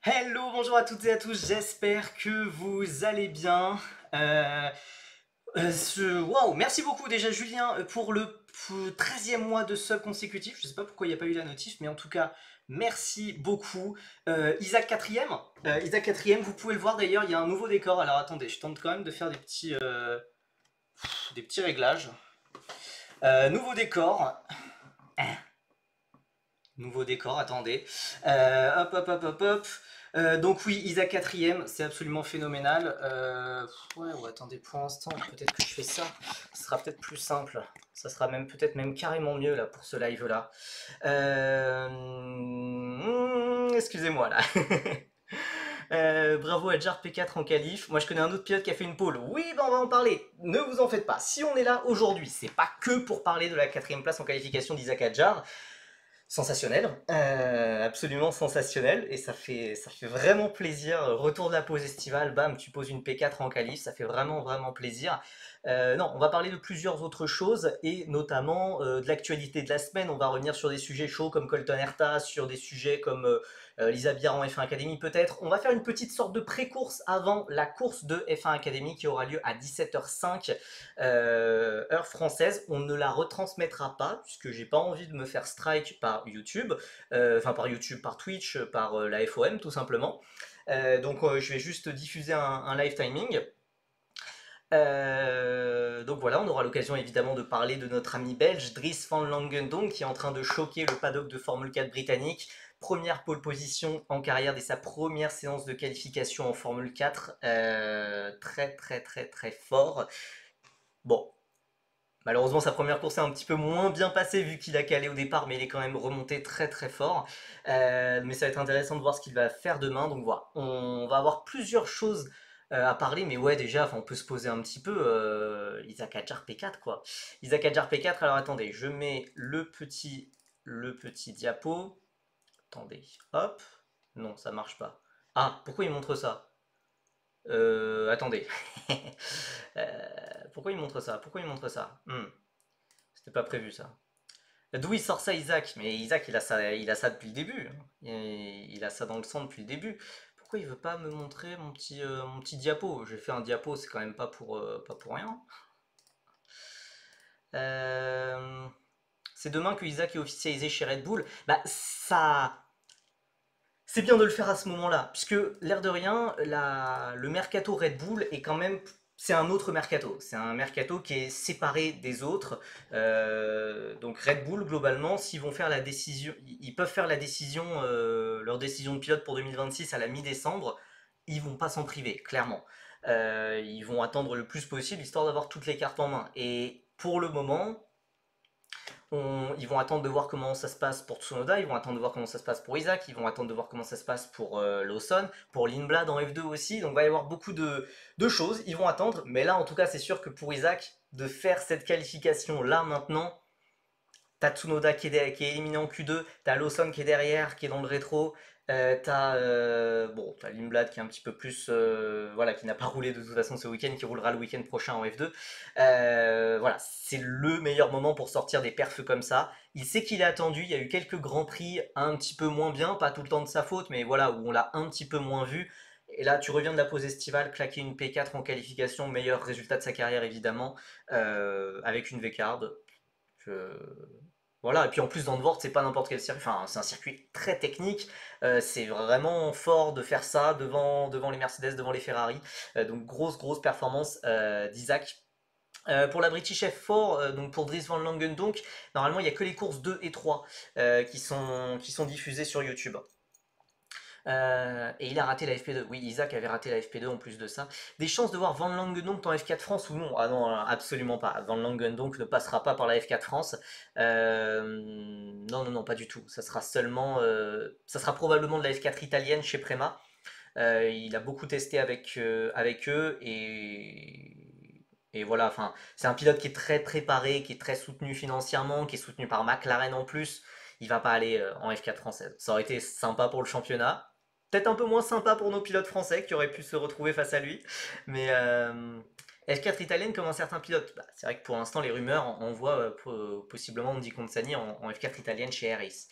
Hello, bonjour à toutes et à tous, j'espère que vous allez bien. Waouh, merci beaucoup déjà Julien pour le 13e mois de sub consécutif. Je sais pas pourquoi il n'y a pas eu la notif, mais en tout cas, merci beaucoup. Isaac 4e, Isaac 4e, vous pouvez le voir d'ailleurs, il y a un nouveau décor. Alors attendez, je tente quand même de faire des petits réglages. Nouveau décor. Nouveau décor, attendez. Hop, hop, hop, hop, hop. Donc oui, Isaac 4ème, c'est absolument phénoménal. Ouais, attendez, pour l'instant, peut-être que je fais ça. Ce sera peut-être plus simple. Ça sera même peut-être même carrément mieux là pour ce live là. Excusez-moi là. Bravo à Jar P4 en qualif. Moi je connais un autre pilote qui a fait une pole. Oui, ben on va en parler. Ne vous en faites pas. Si on est là aujourd'hui, c'est pas que pour parler de la 4ème place en qualification d'Isaac Adjar. Sensationnel, absolument sensationnel, et ça fait vraiment plaisir. Retour de la pause estivale, bam, tu poses une P4 en qualif, ça fait vraiment plaisir. Non, on va parler de plusieurs autres choses, et notamment de l'actualité de la semaine. On va revenir sur des sujets chauds comme Colton Herta, sur des sujets comme Lisa Biard en F1 Academy peut-être. On va faire une petite sorte de pré-course avant la course de F1 Academy qui aura lieu à 17h05 heure française. On ne la retransmettra pas puisque j'ai pas envie de me faire strike par YouTube, par YouTube, par Twitch, par la FOM tout simplement. Donc je vais juste diffuser un live timing. Donc voilà, on aura l'occasion évidemment de parler de notre ami belge Dries Van Langendonk qui est en train de choquer le paddock de Formule 4 britannique. Première pole position en carrière dès sa première séance de qualification en Formule 4. Très fort. Bon, malheureusement sa première course est un petit peu moins bien passée vu qu'il a calé au départ, mais il est quand même remonté très fort. Mais ça va être intéressant de voir ce qu'il va faire demain. Donc voilà, on va avoir plusieurs choses à parler, mais ouais déjà, on peut se poser un petit peu. Isaac Hadjar P4 quoi. Isaac Hadjar P4. Alors attendez, je mets le petit diapo. Attendez, hop. Non, ça marche pas. Ah, pourquoi il montre ça? Attendez. Pourquoi il montre ça? Pourquoi il montre ça? C'était pas prévu ça. D'où il sort ça, Isaac? Mais Isaac, il a ça depuis le début, hein. Il a ça dans le sang depuis le début. Pourquoi il veut pas me montrer mon petit diapo? J'ai fait un diapo, c'est quand même pas pour rien. Euh, c'est demain que Isaac est officialisé chez Red Bull. Bah, ça. C'est bien de le faire à ce moment-là, puisque l'air de rien, le mercato Red Bull est quand même, c'est un autre mercato. C'est un mercato qui est séparé des autres. Donc Red Bull, globalement, s'ils vont faire la décision, ils peuvent faire la décision, leur décision de pilote pour 2026 à la mi-décembre. Ils vont pas s'en priver, clairement. Ils vont attendre le plus possible histoire d'avoir toutes les cartes en main. Et pour le moment, ils vont attendre de voir comment ça se passe pour Tsunoda, ils vont attendre de voir comment ça se passe pour Isaac, ils vont attendre de voir comment ça se passe pour Lawson, pour Lindblad en F2 aussi, donc il va y avoir beaucoup de choses, ils vont attendre, mais là en tout cas c'est sûr que pour Isaac, de faire cette qualification là maintenant, t'as Tsunoda qui est éliminé en Q2, t'as Lawson qui est derrière, qui est dans le rétro, t'as Lindblad qui est un petit peu plus, voilà, qui n'a pas roulé de toute façon ce week-end, qui roulera le week-end prochain en F2. Voilà, c'est le meilleur moment pour sortir des perfs comme ça. Il sait qu'il est attendu, il y a eu quelques grands prix un petit peu moins bien, pas tout le temps de sa faute, mais voilà, où on l'a un petit peu moins vu. Et là, tu reviens de la pause estivale, claquer une P4 en qualification, meilleur résultat de sa carrière évidemment, avec une V-Card. Je- Voilà, et puis en plus Zandvoort, c'est pas n'importe quel circuit, enfin c'est un circuit très technique, c'est vraiment fort de faire ça devant les Mercedes, devant les Ferrari, donc grosse performance d'Isaac. Pour la British F4, donc pour Dries Van Langen, donc normalement il n'y a que les courses 2 et 3 qui sont diffusées sur YouTube. Et il a raté la FP2. Oui, Isaac avait raté la FP2 en plus de ça. Des chances de voir Van Langendonk en F4 France ou non? Ah non, absolument pas. Van Langendonk ne passera pas par la F4 France. Non, pas du tout. Ça sera seulement, ça sera probablement de la F4 italienne chez Prema. Il a beaucoup testé avec eux et voilà. Enfin, c'est un pilote qui est très préparé, qui est très soutenu financièrement, qui est soutenu par McLaren en plus. Il va pas aller en F4 française. Ça aurait été sympa pour le championnat, peut-être un peu moins sympa pour nos pilotes français qui auraient pu se retrouver face à lui. Mais F4 italienne comme un certain pilote. Bah, c'est vrai que pour l'instant, les rumeurs envoient possiblement Andy Consani en F4 italienne chez Harris.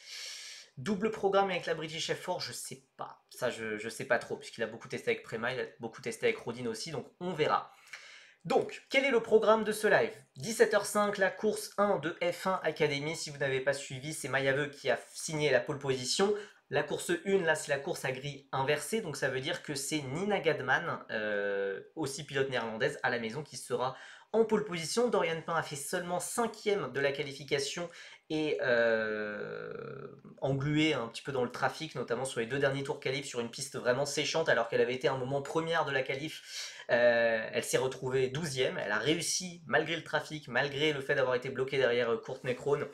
Double programme avec la British F4, je sais pas. Ça, je sais pas trop, puisqu'il a beaucoup testé avec Prema, il a beaucoup testé avec Rodin aussi, donc on verra. Donc, quel est le programme de ce live? 17h05, la course 1 de F1 Academy. Si vous n'avez pas suivi, c'est Mailleveux qui a signé la pole position. La course 1, là, c'est la course à grille inversée. Donc, ça veut dire que c'est Nina Gadman, aussi pilote néerlandaise, à la maison, qui sera en pole position. Dorian Pain a fait seulement 5e de la qualification et englué un petit peu dans le trafic, notamment sur les 2 derniers tours qualif, sur une piste vraiment séchante, alors qu'elle avait été un moment première de la qualif. Elle s'est retrouvée 12e, elle a réussi, malgré le trafic, malgré le fait d'avoir été bloquée derrière Courtney Crone,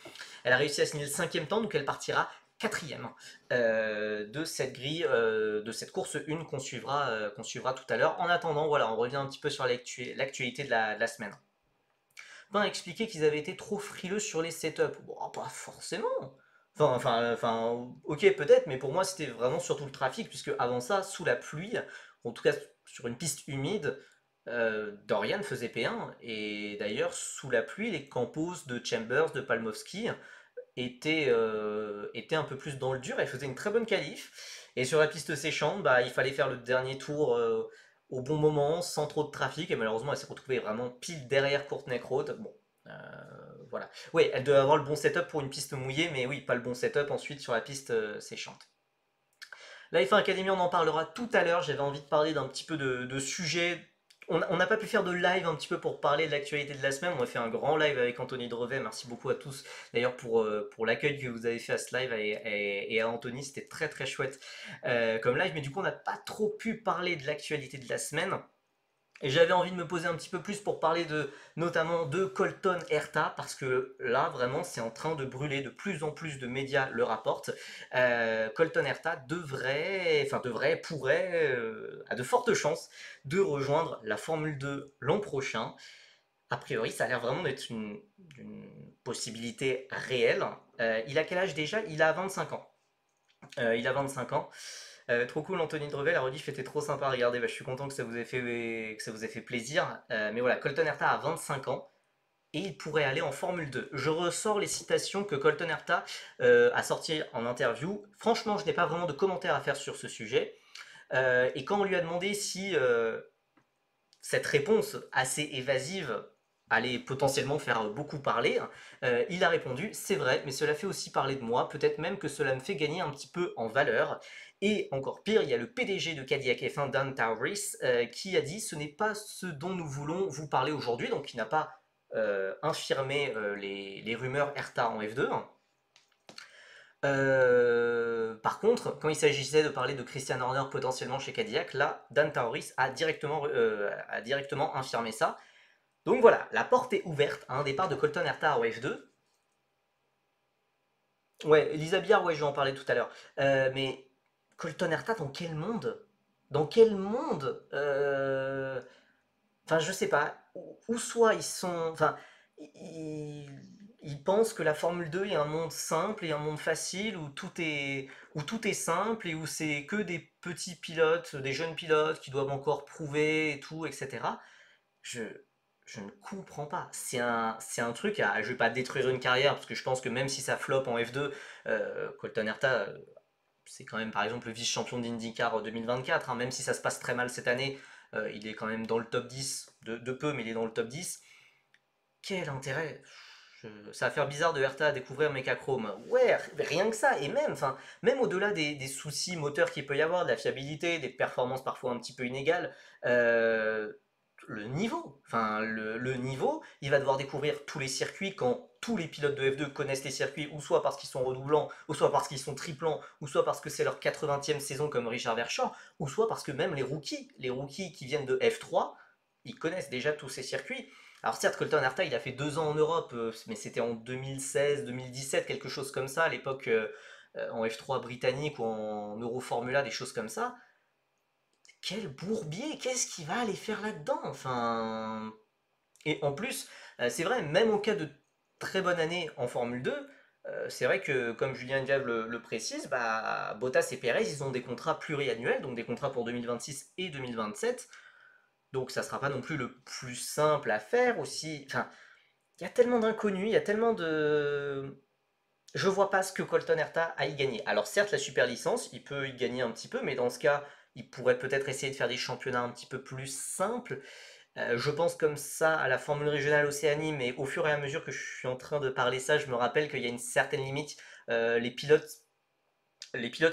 elle a réussi à signer le 5e temps, donc elle partira 4e de cette grille, de cette course 1 qu'on suivra tout à l'heure. En attendant, voilà, on revient un petit peu sur l'actualité de la semaine. Pain a expliqué qu'ils avaient été trop frileux sur les setups. Bon, pas forcément. Ok, peut-être, mais pour moi, c'était vraiment surtout le trafic, puisque avant ça, sous la pluie, en tout cas sur une piste humide, Dorian faisait P1, et d'ailleurs, sous la pluie, les campos de Chambers, de Palmowski étaient un peu plus dans le dur, et faisaient une très bonne qualif. Et sur la piste séchante, bah, il fallait faire le dernier tour au bon moment, sans trop de trafic, et malheureusement, elle s'est retrouvée vraiment pile derrière Courtney Road. Bon, euh, voilà. Oui, elle devait avoir le bon setup pour une piste mouillée, mais oui, pas le bon setup ensuite sur la piste séchante. La F1 Academy, on en parlera tout à l'heure. J'avais envie de parler d'un petit peu de sujets. On n'a pas pu faire de live un petit peu pour parler de l'actualité de la semaine. On a fait un grand live avec Anthony Drevet. Merci beaucoup à tous d'ailleurs pour l'accueil que vous avez fait à ce live et à Anthony. C'était très très chouette comme live. Mais du coup, on n'a pas trop pu parler de l'actualité de la semaine. Et j'avais envie de me poser un petit peu plus pour parler notamment de Colton Herta, parce que là, vraiment, c'est en train de brûler. De plus en plus de médias le rapportent. Colton Herta pourrait, a de fortes chances de rejoindre la Formule 2 l'an prochain. A priori, ça a l'air vraiment d'être une possibilité réelle. Il a quel âge déjà? Il a 25 ans. Il a 25 ans. Trop cool, Anthony Drevet, la rediff était trop sympa à regarder. Bah, je suis content que ça vous ait fait plaisir. Mais voilà, Colton Herta a 25 ans et il pourrait aller en Formule 2. Je ressors les citations que Colton Herta a sorties en interview. Franchement, je n'ai pas vraiment de commentaires à faire sur ce sujet. Et quand on lui a demandé si cette réponse assez évasive allait potentiellement faire beaucoup parler, il a répondu: c'est vrai, mais cela fait aussi parler de moi, peut-être même que cela me fait gagner un petit peu en valeur. Et encore pire, il y a le PDG de Cadillac F1, Dan Tauris, qui a dit: ce n'est pas ce dont nous voulons vous parler aujourd'hui, donc il n'a pas infirmé les rumeurs Hertha en F2. Par contre, quand il s'agissait de parler de Christian Horner potentiellement chez Cadillac, là, Dan Tauris a directement infirmé ça. Donc voilà, la porte est ouverte à un départ de Colton Herta en F2. Ouais, Elisa Biard, ouais, je vais en parler tout à l'heure. Mais Colton Herta, dans quel monde? Dans quel monde Enfin, je sais pas. Ou soit ils sont. Enfin, ils, ils pensent que la Formule 2 est un monde simple et un monde facile où tout est simple et où c'est que des petits pilotes, des jeunes pilotes qui doivent encore prouver et tout, etc. Je, je ne comprends pas. C'est un truc à. Je vais pas détruire une carrière parce que je pense que même si ça flop en F2, Colton Herta, c'est quand même par exemple le vice-champion d'IndyCar 2024, hein, même si ça se passe très mal cette année, il est quand même dans le top 10, de peu, mais il est dans le top 10. Quel intérêt? Ça va faire bizarre de Hertha à découvrir Mechachrome. Ouais, rien que ça, et même, enfin, même au-delà des soucis moteurs qu'il peut y avoir, de la fiabilité, des performances parfois un petit peu inégales, euh, le niveau, le niveau, il va devoir découvrir tous les circuits quand tous les pilotes de F2 connaissent les circuits, ou soit parce qu'ils sont redoublants, ou soit parce qu'ils sont triplants, ou soit parce que c'est leur 80e saison comme Richard Verschoor, ou soit parce que même les rookies qui viennent de F3, ils connaissent déjà tous ces circuits. Alors certes, Colton Herta, il a fait 2 ans en Europe, mais c'était en 2016, 2017, quelque chose comme ça, à l'époque en F3 britannique ou en Euroformula, des choses comme ça. Quel bourbier, qu'est-ce qu'il va aller faire là-dedans? Enfin... Et en plus, c'est vrai, même en cas de très bonne année en Formule 2, c'est vrai que, comme Julien Diable le précise, bah, Bottas et Perez, ils ont des contrats pluriannuels, donc des contrats pour 2026 et 2027. Donc ça sera pas non plus le plus simple à faire aussi. Enfin, il y a tellement d'inconnus, il y a tellement de... je vois pas ce que Colton Herta a y gagné. Alors certes, la super licence, il peut y gagner un petit peu, mais dans ce cas, il pourrait peut-être essayer de faire des championnats un petit peu plus simples. Je pense comme ça à la formule régionale Océanie, mais au fur et à mesure que je suis en train de parler ça, je me rappelle qu'il y a une certaine limite. Les pilotes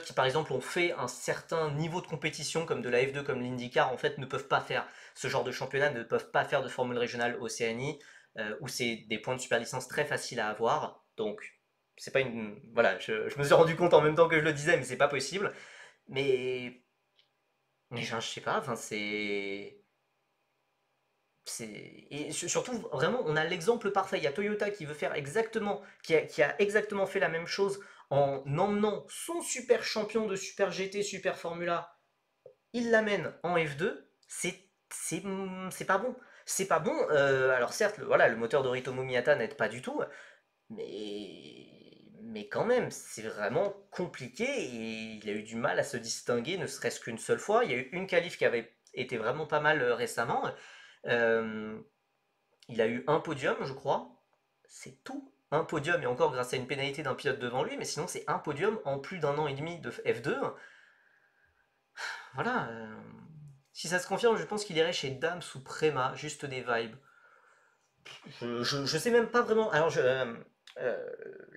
qui par exemple ont fait un certain niveau de compétition, comme de la F2, comme l'IndyCar, en fait ne peuvent pas faire ce genre de championnat, ne peuvent pas faire de formule régionale Océanie, où c'est des points de super licence très faciles à avoir. Donc c'est pas une. Voilà, je me suis rendu compte en même temps que je le disais, mais c'est pas possible. Mais. Mais je sais pas, enfin et surtout, vraiment, on a l'exemple parfait. Il y a Toyota qui veut faire exactement, qui a exactement fait la même chose en emmenant son super champion de Super GT, Super Formula. Il l'amène en F2. C'est pas bon. C'est pas bon. Alors certes, voilà, le moteur de Ritomo Miyata n'aide pas du tout, mais quand même, c'est vraiment compliqué et il a eu du mal à se distinguer, ne serait-ce qu'une seule fois. Il y a eu une qualif qui avait été vraiment pas mal récemment. Euh, il a eu un podium, je crois. C'est tout. Un podium, et encore grâce à une pénalité d'un pilote devant lui, mais sinon c'est un podium en plus d'un an et demi de F2. Voilà. Si ça se confirme, je pense qu'il irait chez Dams ou Prema, juste des vibes. Je sais même pas vraiment. Alors, euh,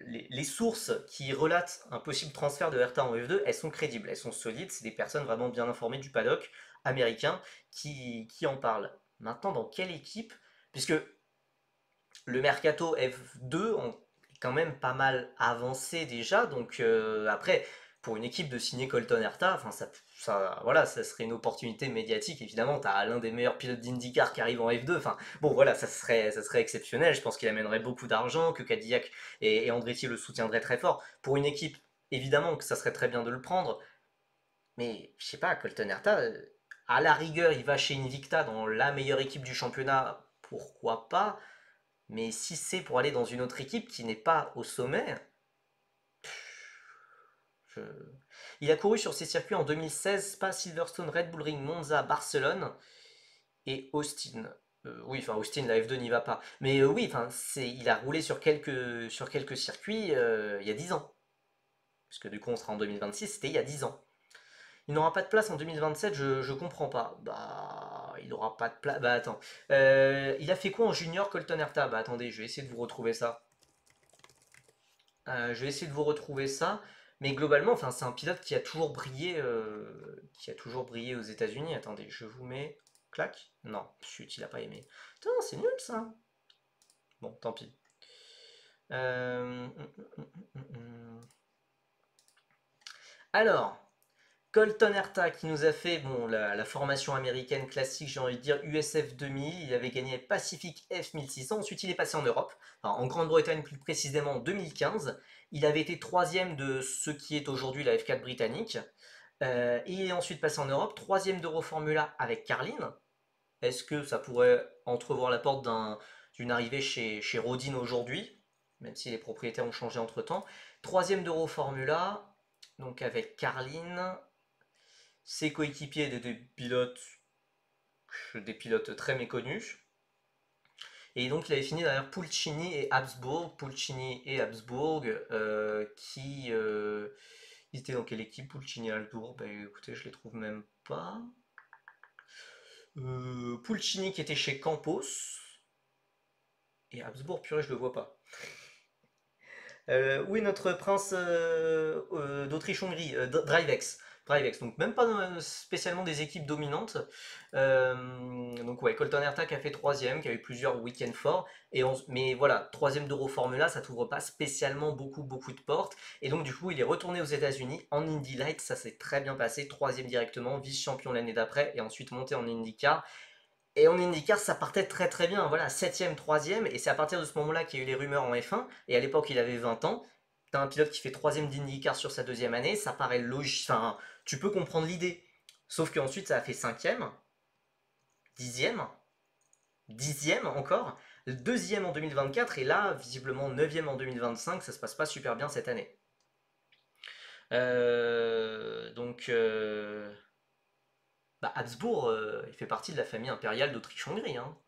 les sources qui relatent un possible transfert de Hertha en F2, elles sont crédibles, elles sont solides, c'est des personnes vraiment bien informées du paddock américain qui en parlent. Maintenant, dans quelle équipe? Puisque le mercato F2 est quand même pas mal avancé déjà, donc après, pour une équipe de signer Colton Herta, enfin voilà, ça serait une opportunité médiatique, évidemment, t'as l'un des meilleurs pilotes d'IndyCar qui arrive en F2, enfin bon voilà, ça serait exceptionnel, je pense qu'il amènerait beaucoup d'argent, que Cadillac et Andretti le soutiendraient très fort. Pour une équipe, évidemment que ça serait très bien de le prendre, mais je sais pas, Colton Herta, à la rigueur, il va chez Invicta dans la meilleure équipe du championnat, pourquoi pas? Mais si c'est pour aller dans une autre équipe qui n'est pas au sommet, je... il a couru sur ces circuits en 2016, Spa, Silverstone, Red Bull Ring, Monza, Barcelone et Austin. Oui, enfin Austin, la F2 n'y va pas. Mais oui, enfin, il a roulé sur quelques circuits il y a 10 ans. Parce que du coup, on sera en 2026, c'était il y a 10 ans. Il n'aura pas de place en 2027, je comprends pas. Bah, il n'aura pas de place. Bah, attends. Il a fait quoi en junior, Colton Herta? Bah, attendez, je vais essayer de vous retrouver ça. Je vais essayer de vous retrouver ça. Mais globalement, enfin, c'est un pilote qui a toujours brillé aux États-Unis. Attendez, je vous mets. Clac? Non, chut, il a pas aimé. Putain, c'est nul ça. Bon, tant pis. Alors, Colton Herta qui nous a fait bon, la formation américaine classique, j'ai envie de dire USF 2000. Il avait gagné Pacific F 1600. Ensuite, il est passé en Europe, enfin, en Grande-Bretagne plus précisément en 2015. Il avait été troisième de ce qui est aujourd'hui la F4 britannique. Et il est ensuite passé en Europe, troisième d'Euroformula avec Carlin. Est-ce que ça pourrait entrevoir la porte d'une arrivée chez Rodin aujourd'hui, même si les propriétaires ont changé entre-temps. Troisième d'Euroformula, donc avec Carlin, ses coéquipiers étaient des pilotes très méconnus. Et donc il avait fini derrière Pulcini et Habsbourg. Pulcini et Habsbourg qui... ils étaient dans quelle équipe Pulcini et Habsbourg? Bah écoutez, je les trouve même pas. Pulcini qui était chez Campos. Et Habsbourg, purée, je le vois pas. Oui, notre prince d'Autriche-Hongrie, Drivex. Drivex, donc même pas spécialement des équipes dominantes. Donc ouais, Colton Herta qui a fait troisième, qui a eu plusieurs week-ends forts. Mais voilà, troisième d'Euroformula, ça t'ouvre pas spécialement beaucoup, beaucoup de portes. Et donc du coup, il est retourné aux États-Unis en Indy Light, ça s'est très bien passé. Troisième directement, vice-champion l'année d'après, et ensuite monté en IndyCar. Et en IndyCar, ça partait très très bien. Voilà, septième, troisième. Et c'est à partir de ce moment-là qu'il y a eu les rumeurs en F1. Et à l'époque, il avait 20 ans. T'as un pilote qui fait troisième d'IndyCar sur sa deuxième année. Ça paraît logique. Enfin, tu peux comprendre l'idée. Sauf qu'ensuite, ça a fait cinquième, dixième, dixième encore, deuxième en 2024. Et là, visiblement, neuvième en 2025. Ça se passe pas super bien cette année. Donc, bah, Habsbourg, il fait partie de la famille impériale d'Autriche-Hongrie, hein.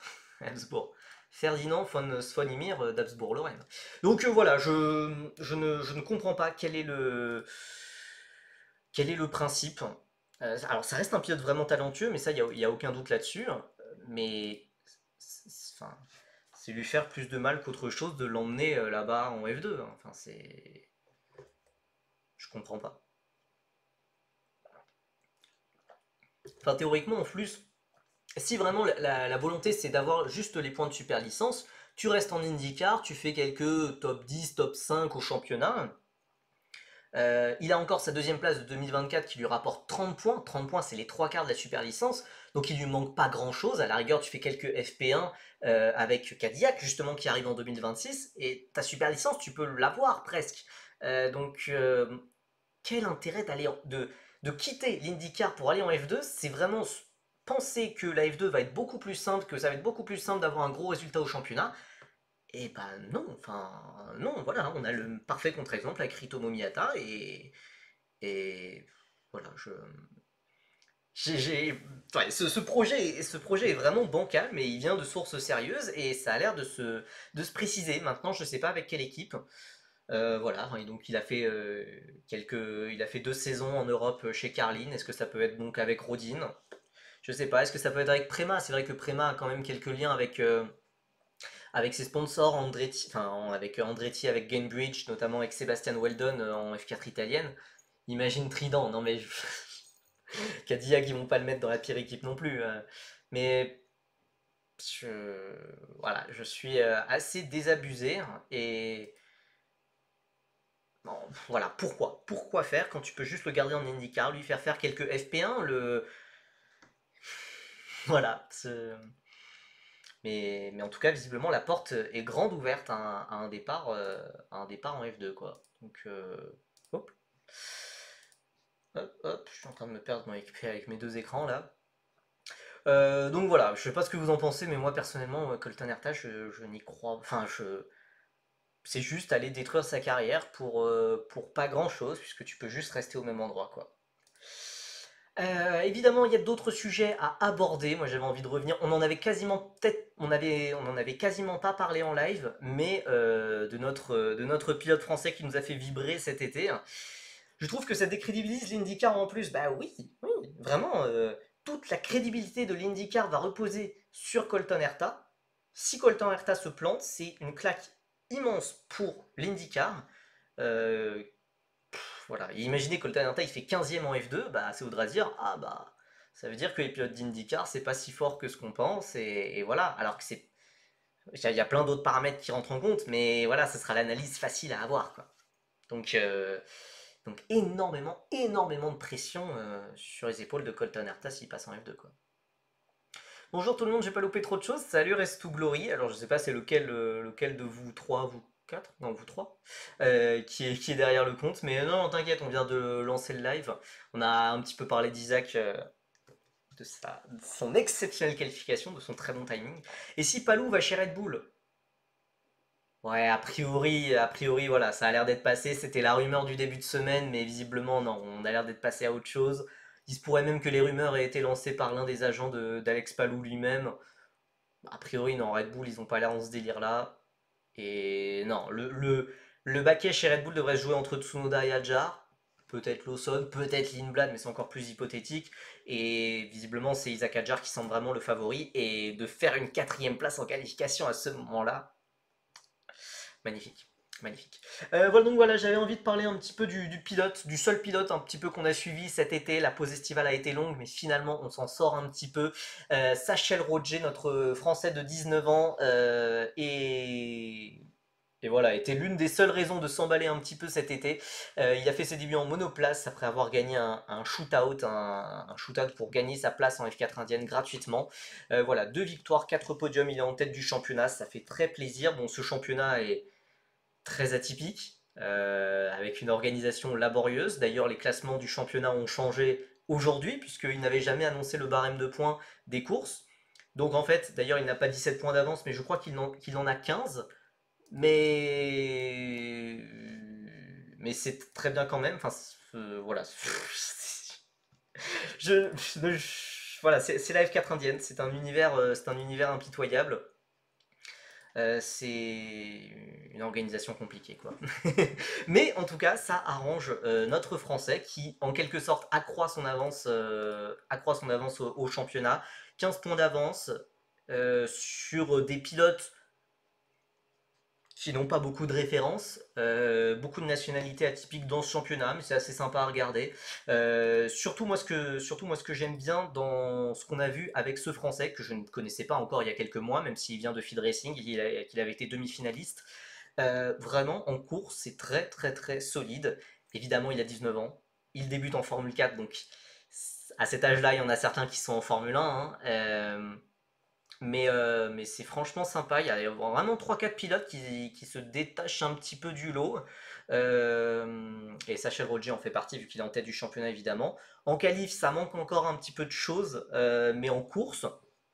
Habsbourg. Ferdinand von Svonimir d'Habsbourg-Lorraine. Donc voilà, je ne comprends pas quel est le principe. Alors ça reste un pilote vraiment talentueux, mais ça, y a aucun doute là-dessus. Mais enfin, c'est lui faire plus de mal qu'autre chose de l'emmener là-bas en F2, hein. Enfin, c'est... Je comprends pas. Enfin, théoriquement, en plus, si vraiment la volonté c'est d'avoir juste les points de super licence, tu restes en IndyCar, tu fais quelques top 10, top 5 au championnat. Il a encore sa deuxième place de 2024 qui lui rapporte 30 points. 30 points, c'est les trois quarts de la super licence. Donc il lui manque pas grand chose. À la rigueur, tu fais quelques FP1 avec Cadillac, justement, qui arrive en 2026. Et ta super licence, tu peux l'avoir presque. Donc, quel intérêt de quitter l'IndyCar pour aller en F2? C'est vraiment penser que la F2 va être beaucoup plus simple, que ça va être beaucoup plus simple d'avoir un gros résultat au championnat. Et bah non, enfin non, voilà, on a le parfait contre-exemple avec Rito Momiyata et voilà, ouais, ce projet est vraiment bancal, mais il vient de sources sérieuses et ça a l'air de se préciser. Maintenant, je sais pas avec quelle équipe. Voilà, et donc il a fait 2 saisons en Europe chez Carlin. Est-ce que ça peut être donc avec Rodin? Je sais pas. Est-ce que ça peut être avec Prema? C'est vrai que Prema a quand même quelques liens avec ses sponsors Andretti, avec Andretti, avec Gainbridge, notamment avec Sébastien Weldon en F4 italienne. Imagine Trident, non mais Cadillac ils vont pas le mettre dans la pire équipe non plus. Mais je, voilà, je suis assez désabusé et bon, voilà, pourquoi faire quand tu peux juste le garder en IndyCar, lui faire quelques FP1, voilà. Mais en tout cas, visiblement, la porte est grande ouverte à un départ en F2, quoi. Donc, hop, hop, je suis en train de me perdre avec mes deux écrans là. Donc voilà, je sais pas ce que vous en pensez, mais moi personnellement, Colton Herta, je n'y crois. Enfin, c'est juste aller détruire sa carrière pour pas grand chose, puisque tu peux juste rester au même endroit, quoi. Évidemment, il y a d'autres sujets à aborder. Moi, j'avais envie de revenir. On en avait quasiment pas parlé en live, mais de notre pilote français qui nous a fait vibrer cet été. Je trouve que ça décrédibilise l'IndyCar en plus. Bah oui, oui, vraiment. Toute la crédibilité de l'IndyCar va reposer sur Colton Herta. Si Colton Herta se plante, c'est une claque immense pour l'IndyCar. Euh, voilà. Et imaginez que le Tannerta il fait 15e en F2, bah ça voudra dire, ah bah ça veut dire que les pilotes d'IndyCar c'est pas si fort que ce qu'on pense, et voilà. Alors que c'est. Il y a plein d'autres paramètres qui rentrent en compte, mais voilà, ce sera l'analyse facile à avoir, quoi. Donc, donc énormément de pression sur les épaules de Colton Herta s'il passe en F2, quoi. Bonjour tout le monde, j'ai pas loupé trop de choses. Salut Rest to Glory. Alors je sais pas c'est lequel de vous trois, vous quatre, non vous trois, qui est derrière le compte. Mais non, t'inquiète, on vient de lancer le live. On a un petit peu parlé d'Isaac, de son exceptionnelle qualification, de son très bon timing. Et si Palou va chez Red Bull? Ouais, a priori, voilà, ça a l'air d'être passé. C'était la rumeur du début de semaine, mais visiblement, non, on a l'air d'être passé à autre chose. Il se pourrait même que les rumeurs aient été lancées par l'un des agents d'Alex Palou lui-même. A priori, non, Red Bull, ils ont pas l'air dans ce délire-là. Et non, le baquet chez Red Bull devrait se jouer entre Tsunoda et Hadjar. Peut-être Lawson, peut-être Lindblad, mais c'est encore plus hypothétique. Et visiblement, c'est Isaac Hadjar qui semble vraiment le favori. Et de faire une quatrième place en qualification à ce moment-là, magnifique. Magnifique. Voilà, donc voilà, j'avais envie de parler un petit peu du pilote, du seul pilote un petit peu qu'on a suivi cet été. La pause estivale a été longue, mais finalement on s'en sort un petit peu. Sachel Roger, notre Français de 19 ans, et voilà, était l'une des seules raisons de s'emballer un petit peu cet été. Il a fait ses débuts en monoplace après avoir gagné un shootout, un shootout pour gagner sa place en F4 indienne gratuitement. Voilà, 2 victoires, 4 podiums, il est en tête du championnat, ça fait très plaisir. Bon, ce championnat est très atypique, avec une organisation laborieuse. D'ailleurs, les classements du championnat ont changé aujourd'hui, puisqu'il n'avait jamais annoncé le barème de points des courses. Donc en fait, d'ailleurs, il n'a pas 17 points d'avance, mais je crois qu'il en a 15. Mais, mais c'est très bien quand même. Enfin, voilà. Je, voilà, c'est la F4 indienne. C'est un univers impitoyable. C'est une organisation compliquée, quoi. Mais en tout cas, ça arrange notre Français qui, en quelque sorte, accroît son avance au championnat. 15 points d'avance sur des pilotes qui n'ont pas beaucoup de références, beaucoup de nationalités atypiques dans ce championnat, mais c'est assez sympa à regarder. Surtout moi, ce que j'aime bien dans ce qu'on a vu avec ce Français, que je ne connaissais pas encore il y a quelques mois, même s'il vient de Field Racing, qu'il avait été demi-finaliste, vraiment en course, c'est très très très solide. Évidemment, il a 19 ans, il débute en Formule 4, donc à cet âge-là, il y en a certains qui sont en Formule 1, hein, mais c'est franchement sympa. Il y a vraiment trois quatre pilotes qui se détachent un petit peu du lot. Et Sachel Roger en fait partie, vu qu'il est en tête du championnat, évidemment. En qualif, ça manque encore un petit peu de choses, mais en course,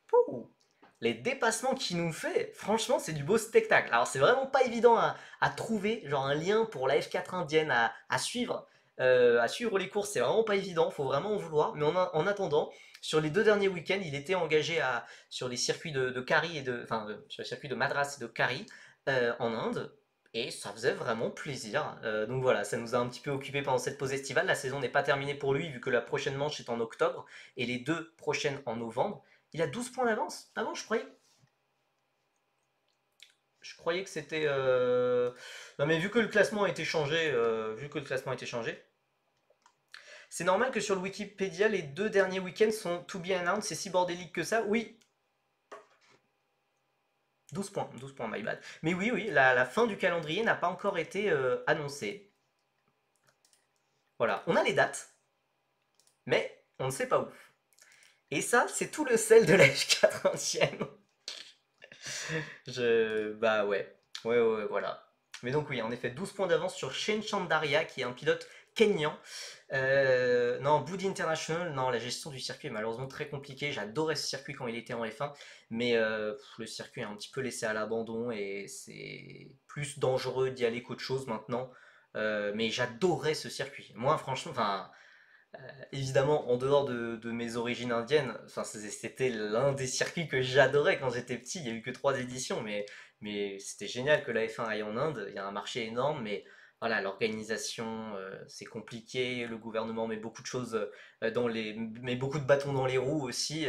pouh, les dépassements qu'il nous fait, franchement, c'est du beau spectacle. Alors, c'est vraiment pas évident à trouver, genre un lien pour la F4 indienne à suivre. À suivre les courses, c'est vraiment pas évident, faut vraiment en vouloir. Mais en attendant, sur les deux derniers week-ends, il était engagé sur les circuits de Kari sur les circuits de Madras et de Kari en Inde. Et ça faisait vraiment plaisir. Donc voilà, ça nous a un petit peu occupé pendant cette pause estivale. La saison n'est pas terminée pour lui, vu que la prochaine manche est en octobre et les deux prochaines en novembre. Il a 12 points d'avance. Ah bon, je croyais que c'était. Non, mais vu que le classement a été changé, c'est normal que sur le Wikipédia, les deux derniers week-ends sont to be announced. C'est si bordélique que ça. Oui, 12 points, my bad. Mais oui, oui, la fin du calendrier n'a pas encore été annoncée. Voilà, on a les dates, mais on ne sait pas où. Et ça, c'est tout le sel de la F4 ancienne. Bah ouais. Ouais, ouais, ouais, voilà. Mais donc oui, en effet, 12 points d'avance sur Shane Chandaria, qui est un pilote kényan. Non, Budi International, non, la gestion du circuit est malheureusement très compliquée. J'adorais ce circuit quand il était en F1, mais le circuit est un petit peu laissé à l'abandon et c'est plus dangereux d'y aller qu'autre chose maintenant. Mais j'adorais ce circuit. Moi, franchement, enfin, évidemment, en dehors de mes origines indiennes, enfin, c'était l'un des circuits que j'adorais quand j'étais petit. Il n'y a eu que trois éditions, mais c'était génial que la F1 aille en Inde. Il y a un marché énorme, mais voilà, l'organisation, c'est compliqué. Le gouvernement met beaucoup de choses met beaucoup de bâtons dans les roues aussi.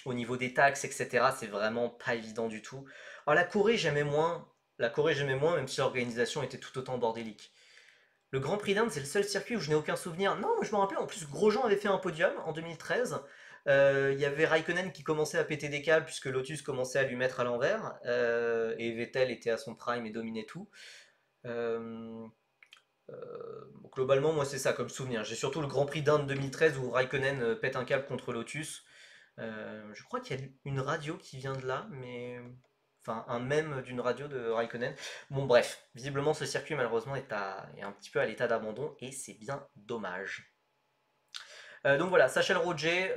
Au niveau des taxes, etc., c'est vraiment pas évident du tout. Alors la Corée, j'aimais moins. La Corée, j'aimais moins, même si l'organisation était tout autant bordélique. Le Grand Prix d'Inde, c'est le seul circuit où je n'ai aucun souvenir. Non, je me rappelle, en plus, Grosjean avait fait un podium en 2013. Il y avait Raikkonen qui commençait à péter des câbles puisque Lotus commençait à lui mettre à l'envers. Et Vettel était à son prime et dominait tout. Euh, Globalement, moi, c'est ça comme souvenir. J'ai surtout le Grand Prix d'Inde 2013 où Raikkonen pète un câble contre Lotus. Je crois qu'il y a une radio qui vient de là, mais. Enfin, un mème d'une radio de Raikkonen. Bon, bref, visiblement, ce circuit, malheureusement, est un petit peu à l'état d'abandon et c'est bien dommage. Donc voilà, Sachel Roger,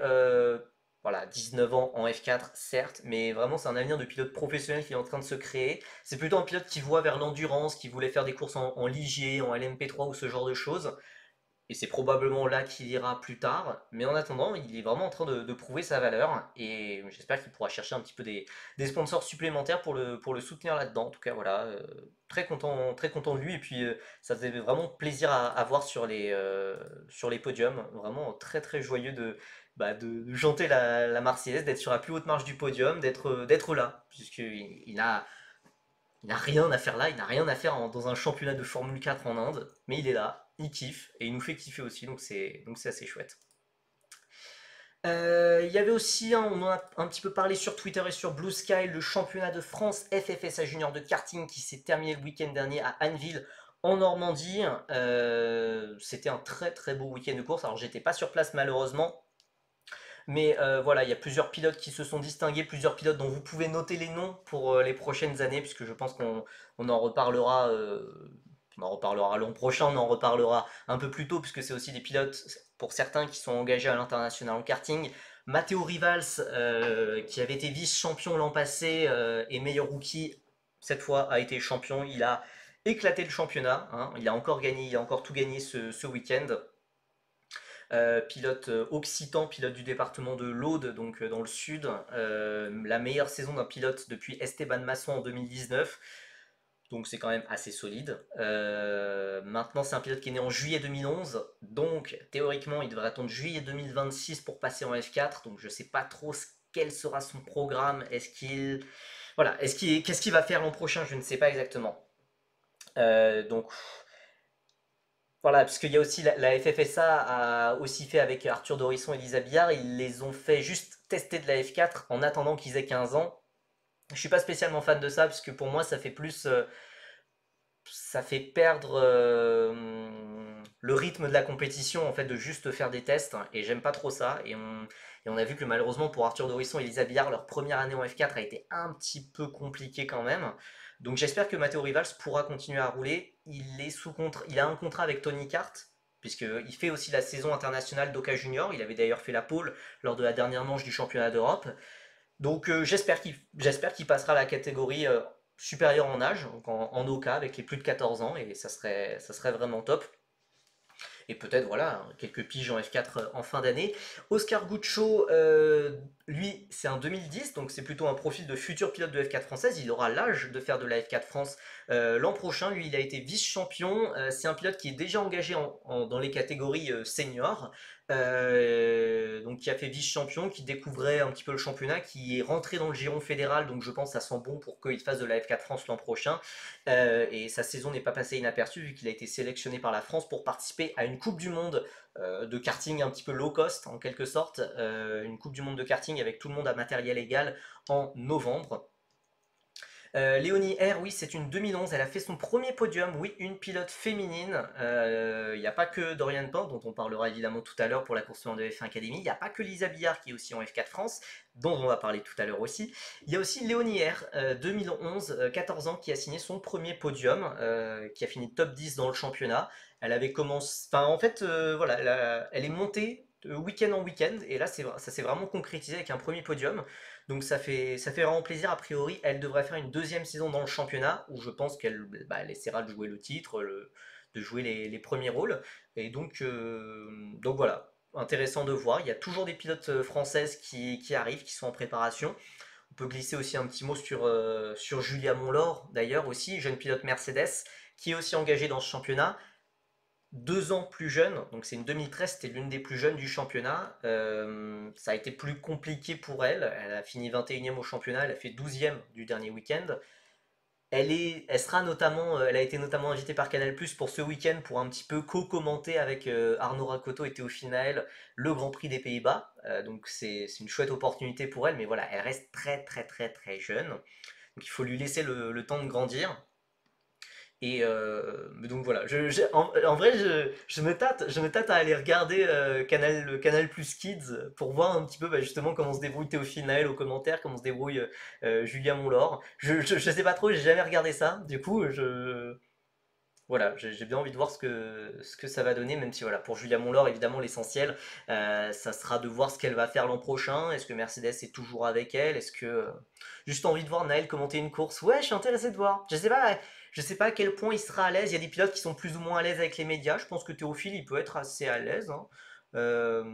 voilà, 19 ans en F4, certes, mais vraiment, c'est un avenir de pilote professionnel qui est en train de se créer. C'est plutôt un pilote qui voit vers l'endurance, qui voulait faire des courses en Ligier, en LMP3 ou ce genre de choses. Et c'est probablement là qu'il ira plus tard. Mais en attendant, il est vraiment en train de prouver sa valeur. Et j'espère qu'il pourra chercher un petit peu des sponsors supplémentaires pour le soutenir là-dedans. En tout cas, voilà, très content de lui. Et puis, ça faisait vraiment plaisir à voir sur les podiums. Vraiment très très joyeux de chanter la Marseillaise, d'être sur la plus haute marche du podium, d'être là. Il n'a rien à faire là, il n'a rien à faire dans un championnat de Formule 4 en Inde, mais il est là, il kiffe, et il nous fait kiffer aussi, donc c'est assez chouette. Il y avait aussi, on en a un petit peu parlé sur Twitter et sur Blue Sky, le championnat de France FFSA Junior de karting qui s'est terminé le week-end dernier à Anneville en Normandie. C'était un très très beau week-end de course. Alors j'étais pas sur place malheureusement, mais voilà, il y a plusieurs pilotes qui se sont distingués, plusieurs pilotes dont vous pouvez noter les noms pour les prochaines années, puisque je pense qu'on en reparlera. On en reparlera l'an prochain, on en reparlera un peu plus tôt, puisque c'est aussi des pilotes, pour certains, qui sont engagés à l'international en karting. Matteo Rivals, qui avait été vice-champion l'an passé et meilleur rookie, cette fois a été champion. Il a éclaté le championnat, hein. Il a encore gagné, il a encore tout gagné ce week-end. pilote occitan, pilote du département de l'Aude, donc dans le sud. La meilleure saison d'un pilote depuis Esteban Masson en 2019. Donc c'est quand même assez solide. Maintenant, c'est un pilote qui est né en juillet 2011. Donc théoriquement, il devrait attendre juillet 2026 pour passer en F4. Donc je ne sais pas trop quel sera son programme. Est-ce qu'il... Voilà, qu'est-ce qu'il va faire l'an prochain? Je ne sais pas exactement. Donc voilà, parce qu'il y a aussi la FFSA a aussi fait avec Arthur Dorisson et Lisa Billard, ils les ont fait juste tester de la F4 en attendant qu'ils aient 15 ans. Je suis pas spécialement fan de ça, parce que pour moi ça fait plus, ça fait perdre le rythme de la compétition en fait de juste faire des tests, et j'aime pas trop ça. Et on a vu que malheureusement pour Arthur Dorisson et Lisa Billard, leur première année en F4 a été un petit peu compliquée quand même. Donc j'espère que Matteo Rivals pourra continuer à rouler. Il a un contrat avec Tony Kart, puisqu'il fait aussi la saison internationale d'Oka Junior. Il avait d'ailleurs fait la pole lors de la dernière manche du championnat d'Europe. Donc j'espère qu'il passera à la catégorie supérieure en âge, donc en Oka avec les plus de 14 ans, et ça serait vraiment top. Et peut-être voilà, quelques piges en F4 en fin d'année. Oscar Guccio, lui, c'est un 2010, donc c'est plutôt un profil de futur pilote de F4 française. Il aura l'âge de faire de la F4 France l'an prochain. Lui, il a été vice-champion. C'est un pilote qui est déjà engagé dans les catégories seniors. Donc qui a fait vice-champion, qui découvrait un petit peu le championnat, qui est rentré dans le giron fédéral, donc je pense que ça sent bon pour qu'il fasse de la F4 France l'an prochain. Et sa saison n'est pas passée inaperçue vu qu'il a été sélectionné par la France pour participer à une Coupe du Monde de karting un petit peu low cost en quelque sorte, une Coupe du Monde de karting avec tout le monde à matériel égal en novembre. Léonie R, oui, c'est une 2011. Elle a fait son premier podium. Oui, une pilote féminine. Il n'y a pas que Dorian Port, dont on parlera évidemment tout à l'heure pour la course de F1 Academy. Il n'y a pas que Lisa Billard qui est aussi en F4 France, dont on va parler tout à l'heure aussi. Il y a aussi Léonie R, 2011, 14 ans, qui a signé son premier podium, qui a fini top 10 dans le championnat. Elle avait commencé. Enfin, en fait, voilà, elle est montée week-end en week-end, et là, ça s'est vraiment concrétisé avec un premier podium. Donc ça fait vraiment plaisir. A priori, elle devrait faire une deuxième saison dans le championnat où je pense qu'elle essaiera de jouer le titre, de jouer les premiers rôles. Et donc voilà, intéressant de voir. Il y a toujours des pilotes françaises qui arrivent, qui sont en préparation. On peut glisser aussi un petit mot sur Julia Monlor, d'ailleurs aussi, jeune pilote Mercedes, qui est aussi engagée dans ce championnat. 2 ans plus jeune, donc c'est une 2013, c'était l'une des plus jeunes du championnat. Ça a été plus compliqué pour elle. Elle a fini 21e au championnat, elle a fait 12e du dernier week-end. Elle a été notamment invitée par Canal+ pour ce week-end pour un petit peu co-commenter avec Arnaud Rakoto et Théophile Nael le Grand Prix des Pays-Bas. Donc c'est une chouette opportunité pour elle, mais voilà, elle reste très très très très jeune. Donc il faut lui laisser le temps de grandir. Mais donc voilà, en vrai, je me tâte à aller regarder Canal Plus Kids pour voir un petit peu bah, justement comment se débrouille Théophile Naël aux commentaires, comment se débrouille Julien Moulor. Je sais pas trop, j'ai jamais regardé ça. Du coup, voilà, j'ai bien envie de voir ce que ça va donner, même si voilà, pour Julia Monlor, évidemment, l'essentiel, ça sera de voir ce qu'elle va faire l'an prochain. Est-ce que Mercedes est toujours avec elle? Est-ce que. Juste envie de voir Naël commenter une course. Ouais, je suis intéressé de voir. Je sais pas à quel point il sera à l'aise. Il y a des pilotes qui sont plus ou moins à l'aise avec les médias. Je pense que Théophile, il peut être assez à l'aise, hein. Euh,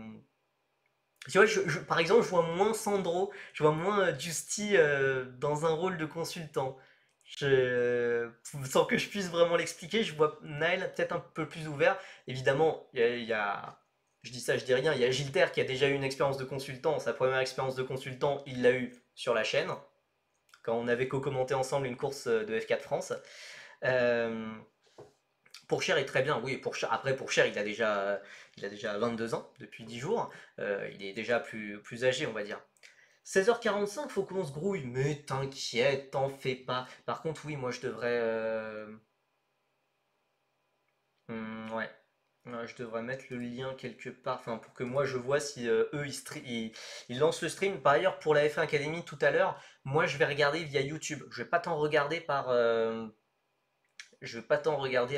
Tu vois, par exemple, je vois moins Sandro, je vois moins Justy dans un rôle de consultant. Sans que je puisse vraiment l'expliquer, je vois Naël peut-être un peu plus ouvert. Évidemment, je dis ça, je dis rien, il y a Gilter qui a déjà eu une expérience de consultant. Sa première expérience de consultant, il l'a eu sur la chaîne, quand on avait co-commenté ensemble une course de F4 France. Euh, Pourchère est très bien, oui. Après, Pourchère, il a déjà 22 ans depuis 10 jours. Il est déjà plus âgé, on va dire. 16h45, faut qu'on se grouille. Mais t'inquiète, t'en fais pas. Par contre, oui, moi je devrais. Ouais. Ouais, je devrais mettre le lien quelque part, enfin pour que moi je vois si eux ils lancent le stream. Par ailleurs, pour la F1 Academy tout à l'heure, moi je vais regarder via YouTube. Je vais pas tant regarder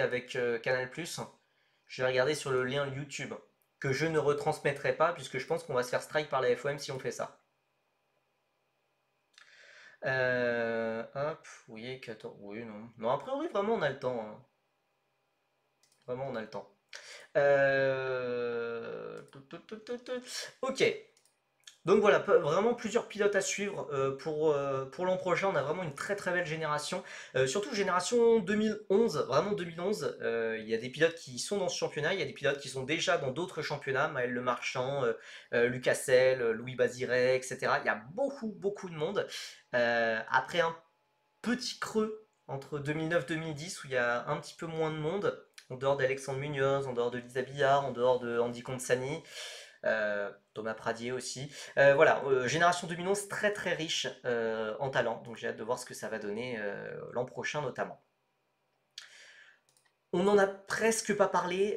avec Canal+. Je vais regarder sur le lien YouTube que je ne retransmettrai pas puisque je pense qu'on va se faire strike par la FOM si on fait ça. Hop, oui, 14. Oui, non. Non, a priori, vraiment, on a le temps, hein. Vraiment, on a le temps. Ok. Donc voilà, vraiment plusieurs pilotes à suivre pour l'an prochain. On a vraiment une très très belle génération. Surtout génération 2011, vraiment 2011. Il y a des pilotes qui sont dans ce championnat, il y a des pilotes qui sont déjà dans d'autres championnats. Maël Le Marchand, Lucas Sell, Louis Baziret, etc. Il y a beaucoup beaucoup de monde. Après un petit creux entre 2009-2010 où il y a un petit peu moins de monde, en dehors d'Alexandre Munoz, en dehors de Lisa Billard, en dehors de Andy Consani. Thomas Pradier aussi. Voilà, génération 2011 très très riche en talent, donc j'ai hâte de voir ce que ça va donner l'an prochain notamment. On n'en a presque pas parlé,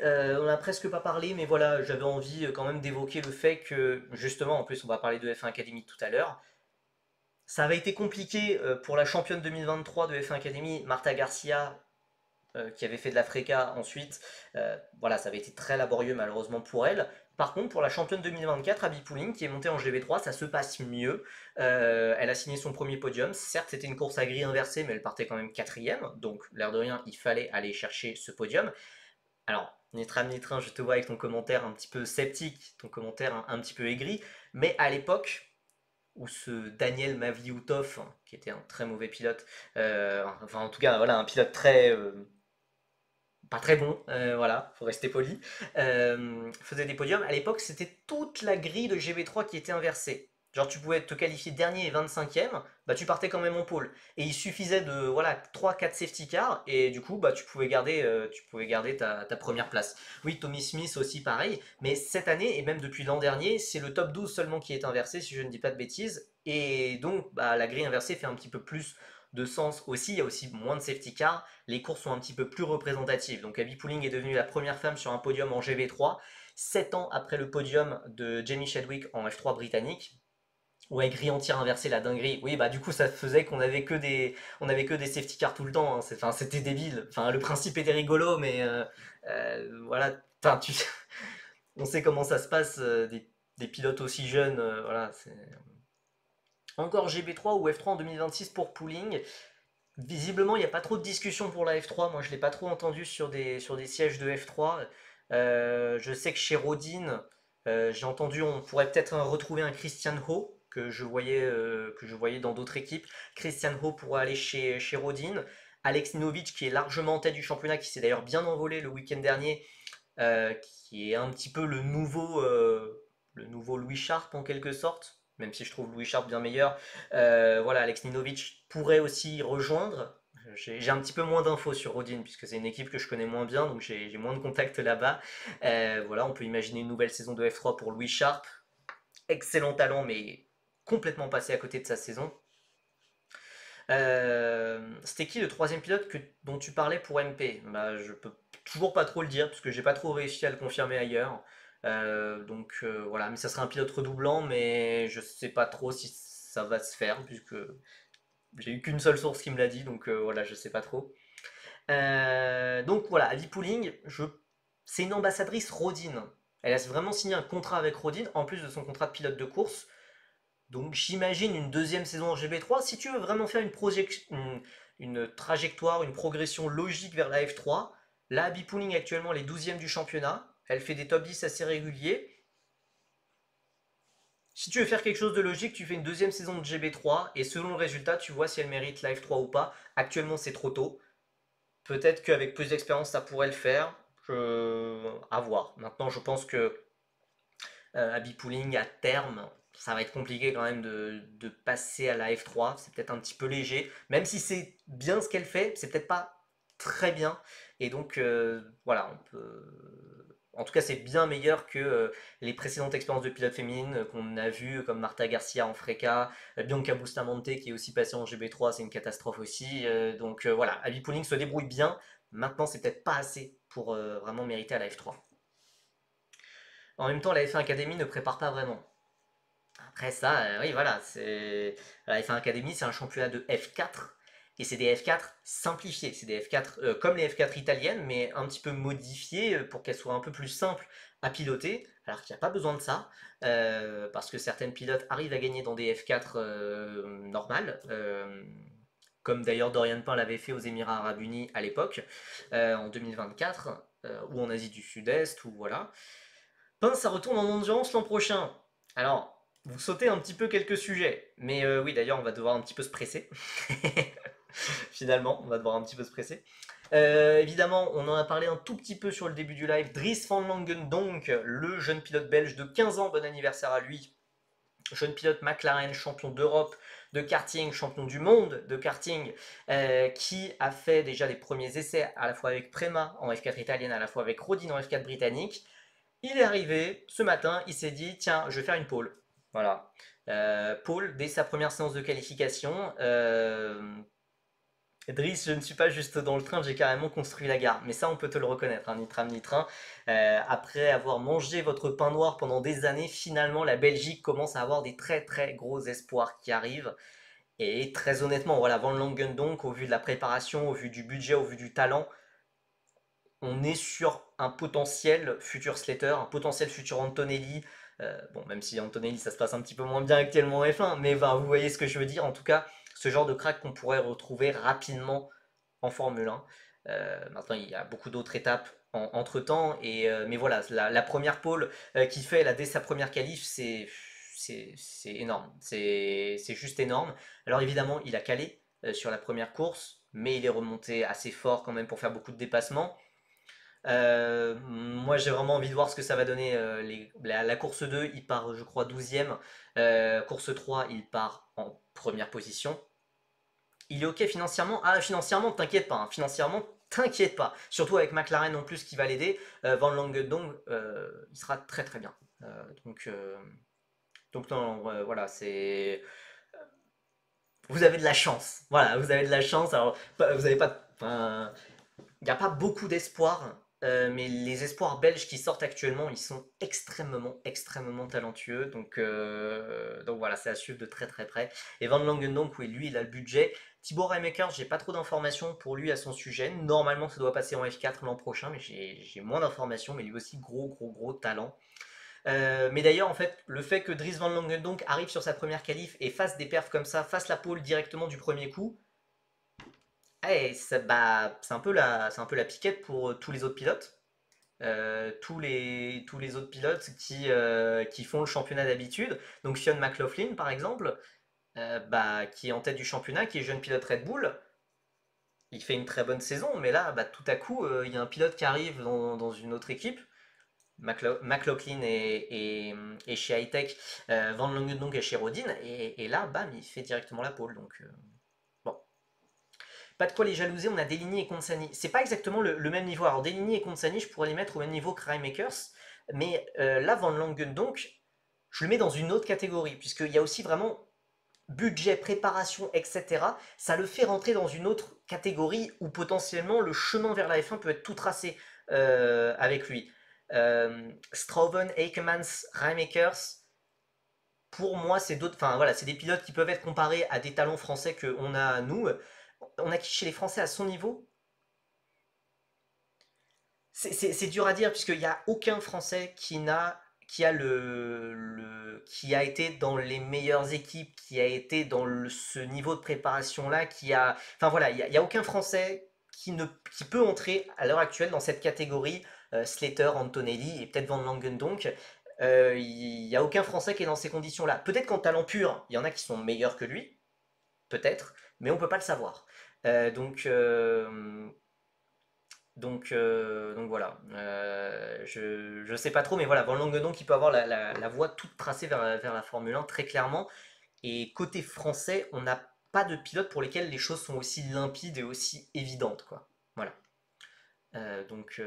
mais voilà, j'avais envie quand même d'évoquer le fait que, justement, en plus on va parler de F1 Academy tout à l'heure, ça avait été compliqué pour la championne 2023 de F1 Academy, Marta Garcia, qui avait fait de la Freca ensuite. Voilà, ça avait été très laborieux malheureusement pour elle. Par contre, pour la championne 2024, Abby Pouling, qui est montée en GB3, ça se passe mieux. Elle a signé son premier podium. Certes, c'était une course à grille inversée, mais elle partait quand même quatrième. Donc, l'air de rien, il fallait aller chercher ce podium. Alors, Nitram Nitrin, je te vois avec ton commentaire un petit peu sceptique, ton commentaire un petit peu aigri. Mais à l'époque, où ce Daniel Mavliutov, qui était un très mauvais pilote, enfin en tout cas voilà, un pilote très, pas très bon, voilà, faut rester poli, faisait des podiums. À l'époque, c'était toute la grille de GB3 qui était inversée. Genre, tu pouvais te qualifier dernier et 25e, bah tu partais quand même en pôle. Et il suffisait de voilà 3-4 safety cars, et du coup, bah tu pouvais garder ta première place. Oui, Tommy Smith aussi pareil, mais cette année, et même depuis l'an dernier, c'est le top 12 seulement qui est inversé, si je ne dis pas de bêtises. Et donc, bah, la grille inversée fait un petit peu plus de sens aussi, il y a aussi moins de safety cars, les courses sont un petit peu plus représentatives. Donc Abby Pouling est devenue la première femme sur un podium en GB3, 7 ans après le podium de Jamie Chadwick en F3 britannique. Ouais, grille entière inversée, la dinguerie. Oui, bah du coup, ça faisait on avait que des safety cars tout le temps, hein. Enfin, c'était débile. Enfin, le principe était rigolo, mais voilà. Enfin, on sait comment ça se passe, des pilotes aussi jeunes. Voilà, encore GB3 ou F3 en 2026 pour Pouling. Visiblement, il n'y a pas trop de discussion pour la F3. Moi, je ne l'ai pas trop entendu sur des sièges de F3. Je sais que chez Rodin, j'ai entendu, on pourrait peut-être retrouver un Christian Ho que je voyais dans d'autres équipes. Christian Ho pourrait aller chez Rodin. Alex Ninovic, qui est largement en tête du championnat, qui s'est d'ailleurs bien envolé le week-end dernier, qui est un petit peu le nouveau Louis Sharp en quelque sorte, même si je trouve Louis Sharp bien meilleur. Voilà, Alex Ninovic pourrait aussi rejoindre. J'ai un petit peu moins d'infos sur Rodin, puisque c'est une équipe que je connais moins bien, donc j'ai moins de contacts là-bas. Voilà, on peut imaginer une nouvelle saison de F3 pour Louis Sharp. Excellent talent, mais complètement passé à côté de sa saison. C'était qui le troisième pilote dont tu parlais pour MP? Bah, je peux toujours pas trop le dire parce que j'ai pas trop réussi à le confirmer ailleurs. Voilà, mais ça serait un pilote redoublant, mais je sais pas trop si ça va se faire puisque j'ai eu qu'une seule source qui me l'a dit, donc voilà, je sais pas trop. Donc voilà, Abby Pouling, c'est une ambassadrice Rodin. Elle a vraiment signé un contrat avec Rodin en plus de son contrat de pilote de course. Donc j'imagine une deuxième saison en GB3. Si tu veux vraiment faire une trajectoire, une progression logique vers la F3, là, Abby Pouling actuellement elle est 12e du championnat. Elle fait des top 10 assez réguliers. Si tu veux faire quelque chose de logique, tu fais une deuxième saison de GB3 et selon le résultat, tu vois si elle mérite la F3 ou pas. Actuellement, c'est trop tôt. Peut-être qu'avec plus d'expérience, ça pourrait le faire. À voir. Maintenant, je pense que Abby Pouling à terme, ça va être compliqué quand même de passer à la F3. C'est peut-être un petit peu léger. Même si c'est bien ce qu'elle fait, c'est peut-être pas très bien. Et donc, voilà, on peut. En tout cas, c'est bien meilleur que les précédentes expériences de pilote féminine qu'on a vues, comme Marta Garcia en Freca, Bianca Bustamante qui est aussi passée en GB3, c'est une catastrophe aussi. Voilà, Abby Pouling se débrouille bien. Maintenant, c'est peut-être pas assez pour vraiment mériter à la F3. En même temps, la F1 Academy ne prépare pas vraiment. Après ça, oui, voilà, la F1 Academy, c'est un championnat de F4 et c'est des F4 simplifiés, c'est des F4 comme les F4 italiennes, mais un petit peu modifiées pour qu'elles soient un peu plus simples à piloter, alors qu'il n'y a pas besoin de ça, parce que certaines pilotes arrivent à gagner dans des F4 normales, comme d'ailleurs Dorian Pain l'avait fait aux Émirats Arabes Unis à l'époque, en 2024. ou en Asie du Sud-Est, ou voilà. Ben, ça retourne en endurance l'an prochain. Alors, vous sautez un petit peu quelques sujets, mais oui, d'ailleurs, on va devoir un petit peu se presser. Finalement, on va devoir un petit peu se presser. Évidemment, on en a parlé un tout petit peu sur le début du live. Dries Van Langen, donc, le jeune pilote belge de 15 ans, bon anniversaire à lui. Jeune pilote McLaren, champion d'Europe de karting, champion du monde de karting, qui a fait déjà les premiers essais à la fois avec Prema en F4 italienne, à la fois avec Rodin en F4 britannique. Il est arrivé ce matin, il s'est dit tiens, je vais faire une pole. Voilà. Pole dès sa première séance de qualification. Driss, je ne suis pas juste dans le train, j'ai carrément construit la gare. Mais ça, on peut te le reconnaître, hein, ni tram ni train. Après avoir mangé votre pain noir pendant des années, finalement, la Belgique commence à avoir des très très gros espoirs qui arrivent. Et très honnêtement, voilà, Van Langen donc, au vu de la préparation, au vu du budget, au vu du talent, on est sur un potentiel futur Slater, un potentiel futur Antonelli. Bon, même si Antonelli, ça se passe un petit peu moins bien actuellement en F1, mais ben, vous voyez ce que je veux dire. En tout cas, ce genre de crack qu'on pourrait retrouver rapidement en Formule 1. Maintenant, il y a beaucoup d'autres étapes entre temps, mais voilà, la première pole qu'il fait là, dès sa première qualif, c'est énorme. C'est juste énorme. Alors évidemment, il a calé sur la première course, mais il est remonté assez fort quand même pour faire beaucoup de dépassements. Moi j'ai vraiment envie de voir ce que ça va donner. La course 2, il part je crois 12e. Course 3, il part en première position. Il est ok financièrement. Ah, financièrement, t'inquiète pas, hein. Financièrement, t'inquiète pas. Surtout avec McLaren en plus qui va l'aider. Van Langendong, il sera très très bien. Donc non, voilà, c'est. Vous avez de la chance. Voilà, vous avez de la chance. Alors, vous n'avez pas. Enfin, il n'y a pas beaucoup d'espoir, mais les espoirs belges qui sortent actuellement, ils sont extrêmement, extrêmement talentueux. Donc voilà, c'est à suivre de très très près. Et Van Langen, donc, oui, lui, il a le budget. Thibaut Reimakers, j'ai pas trop d'informations pour lui à son sujet. Normalement, ça doit passer en F4 l'an prochain, mais j'ai moins d'informations. Mais lui aussi, gros, gros, gros talent. Mais d'ailleurs, en fait, le fait que Dries Van Langen donc arrive sur sa première qualif et fasse des perfs comme ça, fasse la pole directement du premier coup, bah, c'est un peu la piquette pour tous les autres pilotes. Tous les autres pilotes qui font le championnat d'habitude. Donc Fionn McLaughlin, par exemple, bah, qui est en tête du championnat, qui est jeune pilote Red Bull. Il fait une très bonne saison, mais là, bah, tout à coup, il y a un pilote qui arrive dans une autre équipe. McLaughlin est chez Hightech, Van Langen donc est chez Rodin, et là, bam, il fait directement la pole. Donc, bon. Pas de quoi les jalouser, on a Deligny et Consani. C'est pas exactement le même niveau. Alors Deligny et Consani, je pourrais les mettre au même niveau que Rainmakers, mais là, Van Langen, donc, je le mets dans une autre catégorie, puisqu'il y a aussi vraiment budget, préparation, etc. Ça le fait rentrer dans une autre catégorie où potentiellement le chemin vers la F1 peut être tout tracé avec lui. Strauven, Aikemans, Rainmakers, pour moi, c'est d'autres. Enfin voilà, c'est des pilotes qui peuvent être comparés à des talents français qu'on a nous. On a qui chez les Français à son niveau? C'est dur à dire puisqu'il n'y a aucun Français qui a été dans les meilleures équipes, qui a été dans ce niveau de préparation là, enfin voilà, il y a aucun Français qui peut entrer à l'heure actuelle dans cette catégorie Slater, Antonelli et peut-être Van Langen donc. Il n'y a aucun Français qui est dans ces conditions-là. Peut-être qu'en talent pur, il y en a qui sont meilleurs que lui, peut-être, mais on peut pas le savoir. Euh, donc, euh, donc voilà. Je sais pas trop, mais voilà, Van Langenau qui peut avoir la voie toute tracée vers la Formule 1 très clairement. Et côté français, on n'a pas de pilote pour lesquels les choses sont aussi limpides et aussi évidentes, quoi. Voilà. Donc,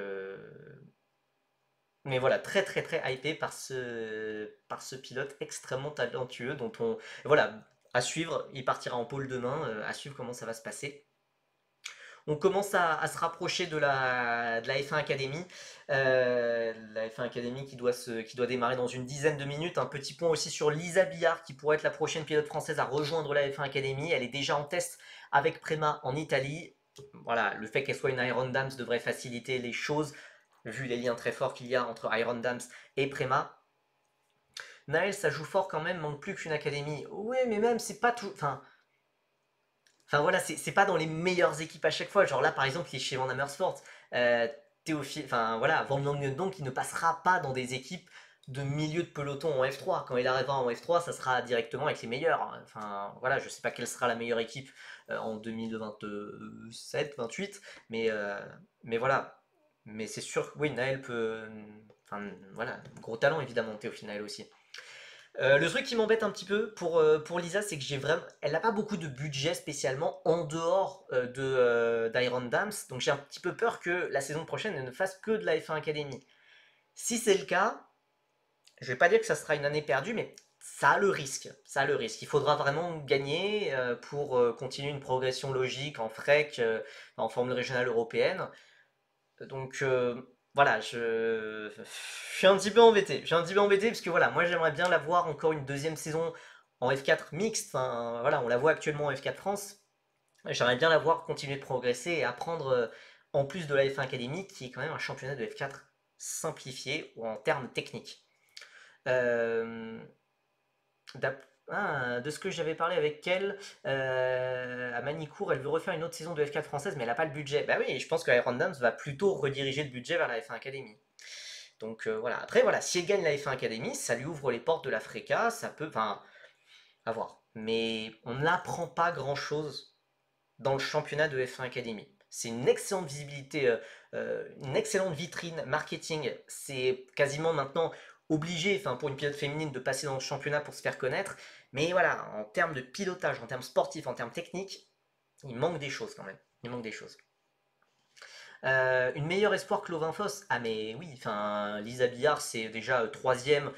mais voilà, très très très hypé par ce pilote extrêmement talentueux dont on, voilà, à suivre. Il partira en pôle demain, à suivre comment ça va se passer. On commence à se rapprocher de la F1 Academy. La F1 Academy qui doit démarrer dans une dizaine de minutes. Un petit point aussi sur Lisa Billard qui pourrait être la prochaine pilote française à rejoindre la F1 Academy. Elle est déjà en test avec Prema en Italie. Voilà, le fait qu'elle soit une Iron Dams devrait faciliter les choses, vu les liens très forts qu'il y a entre Iron Dams et Prema. Naël, ça joue fort quand même, manque plus qu'une académie. Ouais, mais même, c'est pas tout. Enfin voilà, c'est pas dans les meilleures équipes à chaque fois. Genre là, par exemple, il est chez Van Amersfoort. Euh, Théophile, enfin voilà, Van Langendonk qui ne passera pas dans des équipes de milieu de peloton en F3. Quand il arrivera en F3, ça sera directement avec les meilleurs. Enfin voilà, je sais pas quelle sera la meilleure équipe en 2027-28, mais, mais voilà. Mais c'est sûr que oui, Naël peut. Enfin voilà, gros talent évidemment, Théophile Naël aussi. Le truc qui m'embête un petit peu pour Lisa, c'est que elle n'a pas beaucoup de budget spécialement en dehors d'Iron Dams, donc j'ai un petit peu peur que la saison prochaine elle ne fasse que de la F1 Academy. Si c'est le cas, je vais pas dire que ça sera une année perdue, mais ça a le risque. Ça a le risque. Il faudra vraiment gagner pour continuer une progression logique en FREC, en Formule régionale européenne. Donc voilà, je suis un petit peu embêté. Je suis un petit peu embêté parce que voilà, moi j'aimerais bien la voir encore une deuxième saison en F4 mixte. Enfin, voilà, on la voit actuellement en F4 France. J'aimerais bien la voir continuer de progresser et apprendre en plus de la F1 Academy, qui est quand même un championnat de F4 simplifié ou en termes techniques. Euh, de ce que j'avais parlé avec elle, à Manicourt, elle veut refaire une autre saison de F4 française, mais elle n'a pas le budget. Bah oui, je pense que Iron Dams va plutôt rediriger le budget vers la F1 Academy. Donc voilà. Après, voilà, si elle gagne la F1 Academy, ça lui ouvre les portes de la FRECA, ça peut. Enfin, à voir. Mais on n'apprend pas grand-chose dans le championnat de F1 Academy. C'est une excellente visibilité, une excellente vitrine marketing. C'est quasiment maintenant obligé, enfin pour une pilote féminine, de passer dans le championnat pour se faire connaître. Mais voilà, en termes de pilotage, en termes sportifs, en termes techniques, il manque des choses quand même. Il manque des choses. Une meilleure espoir que Lovin Foss. Ah mais oui, enfin Lisa Billard c'est déjà troisième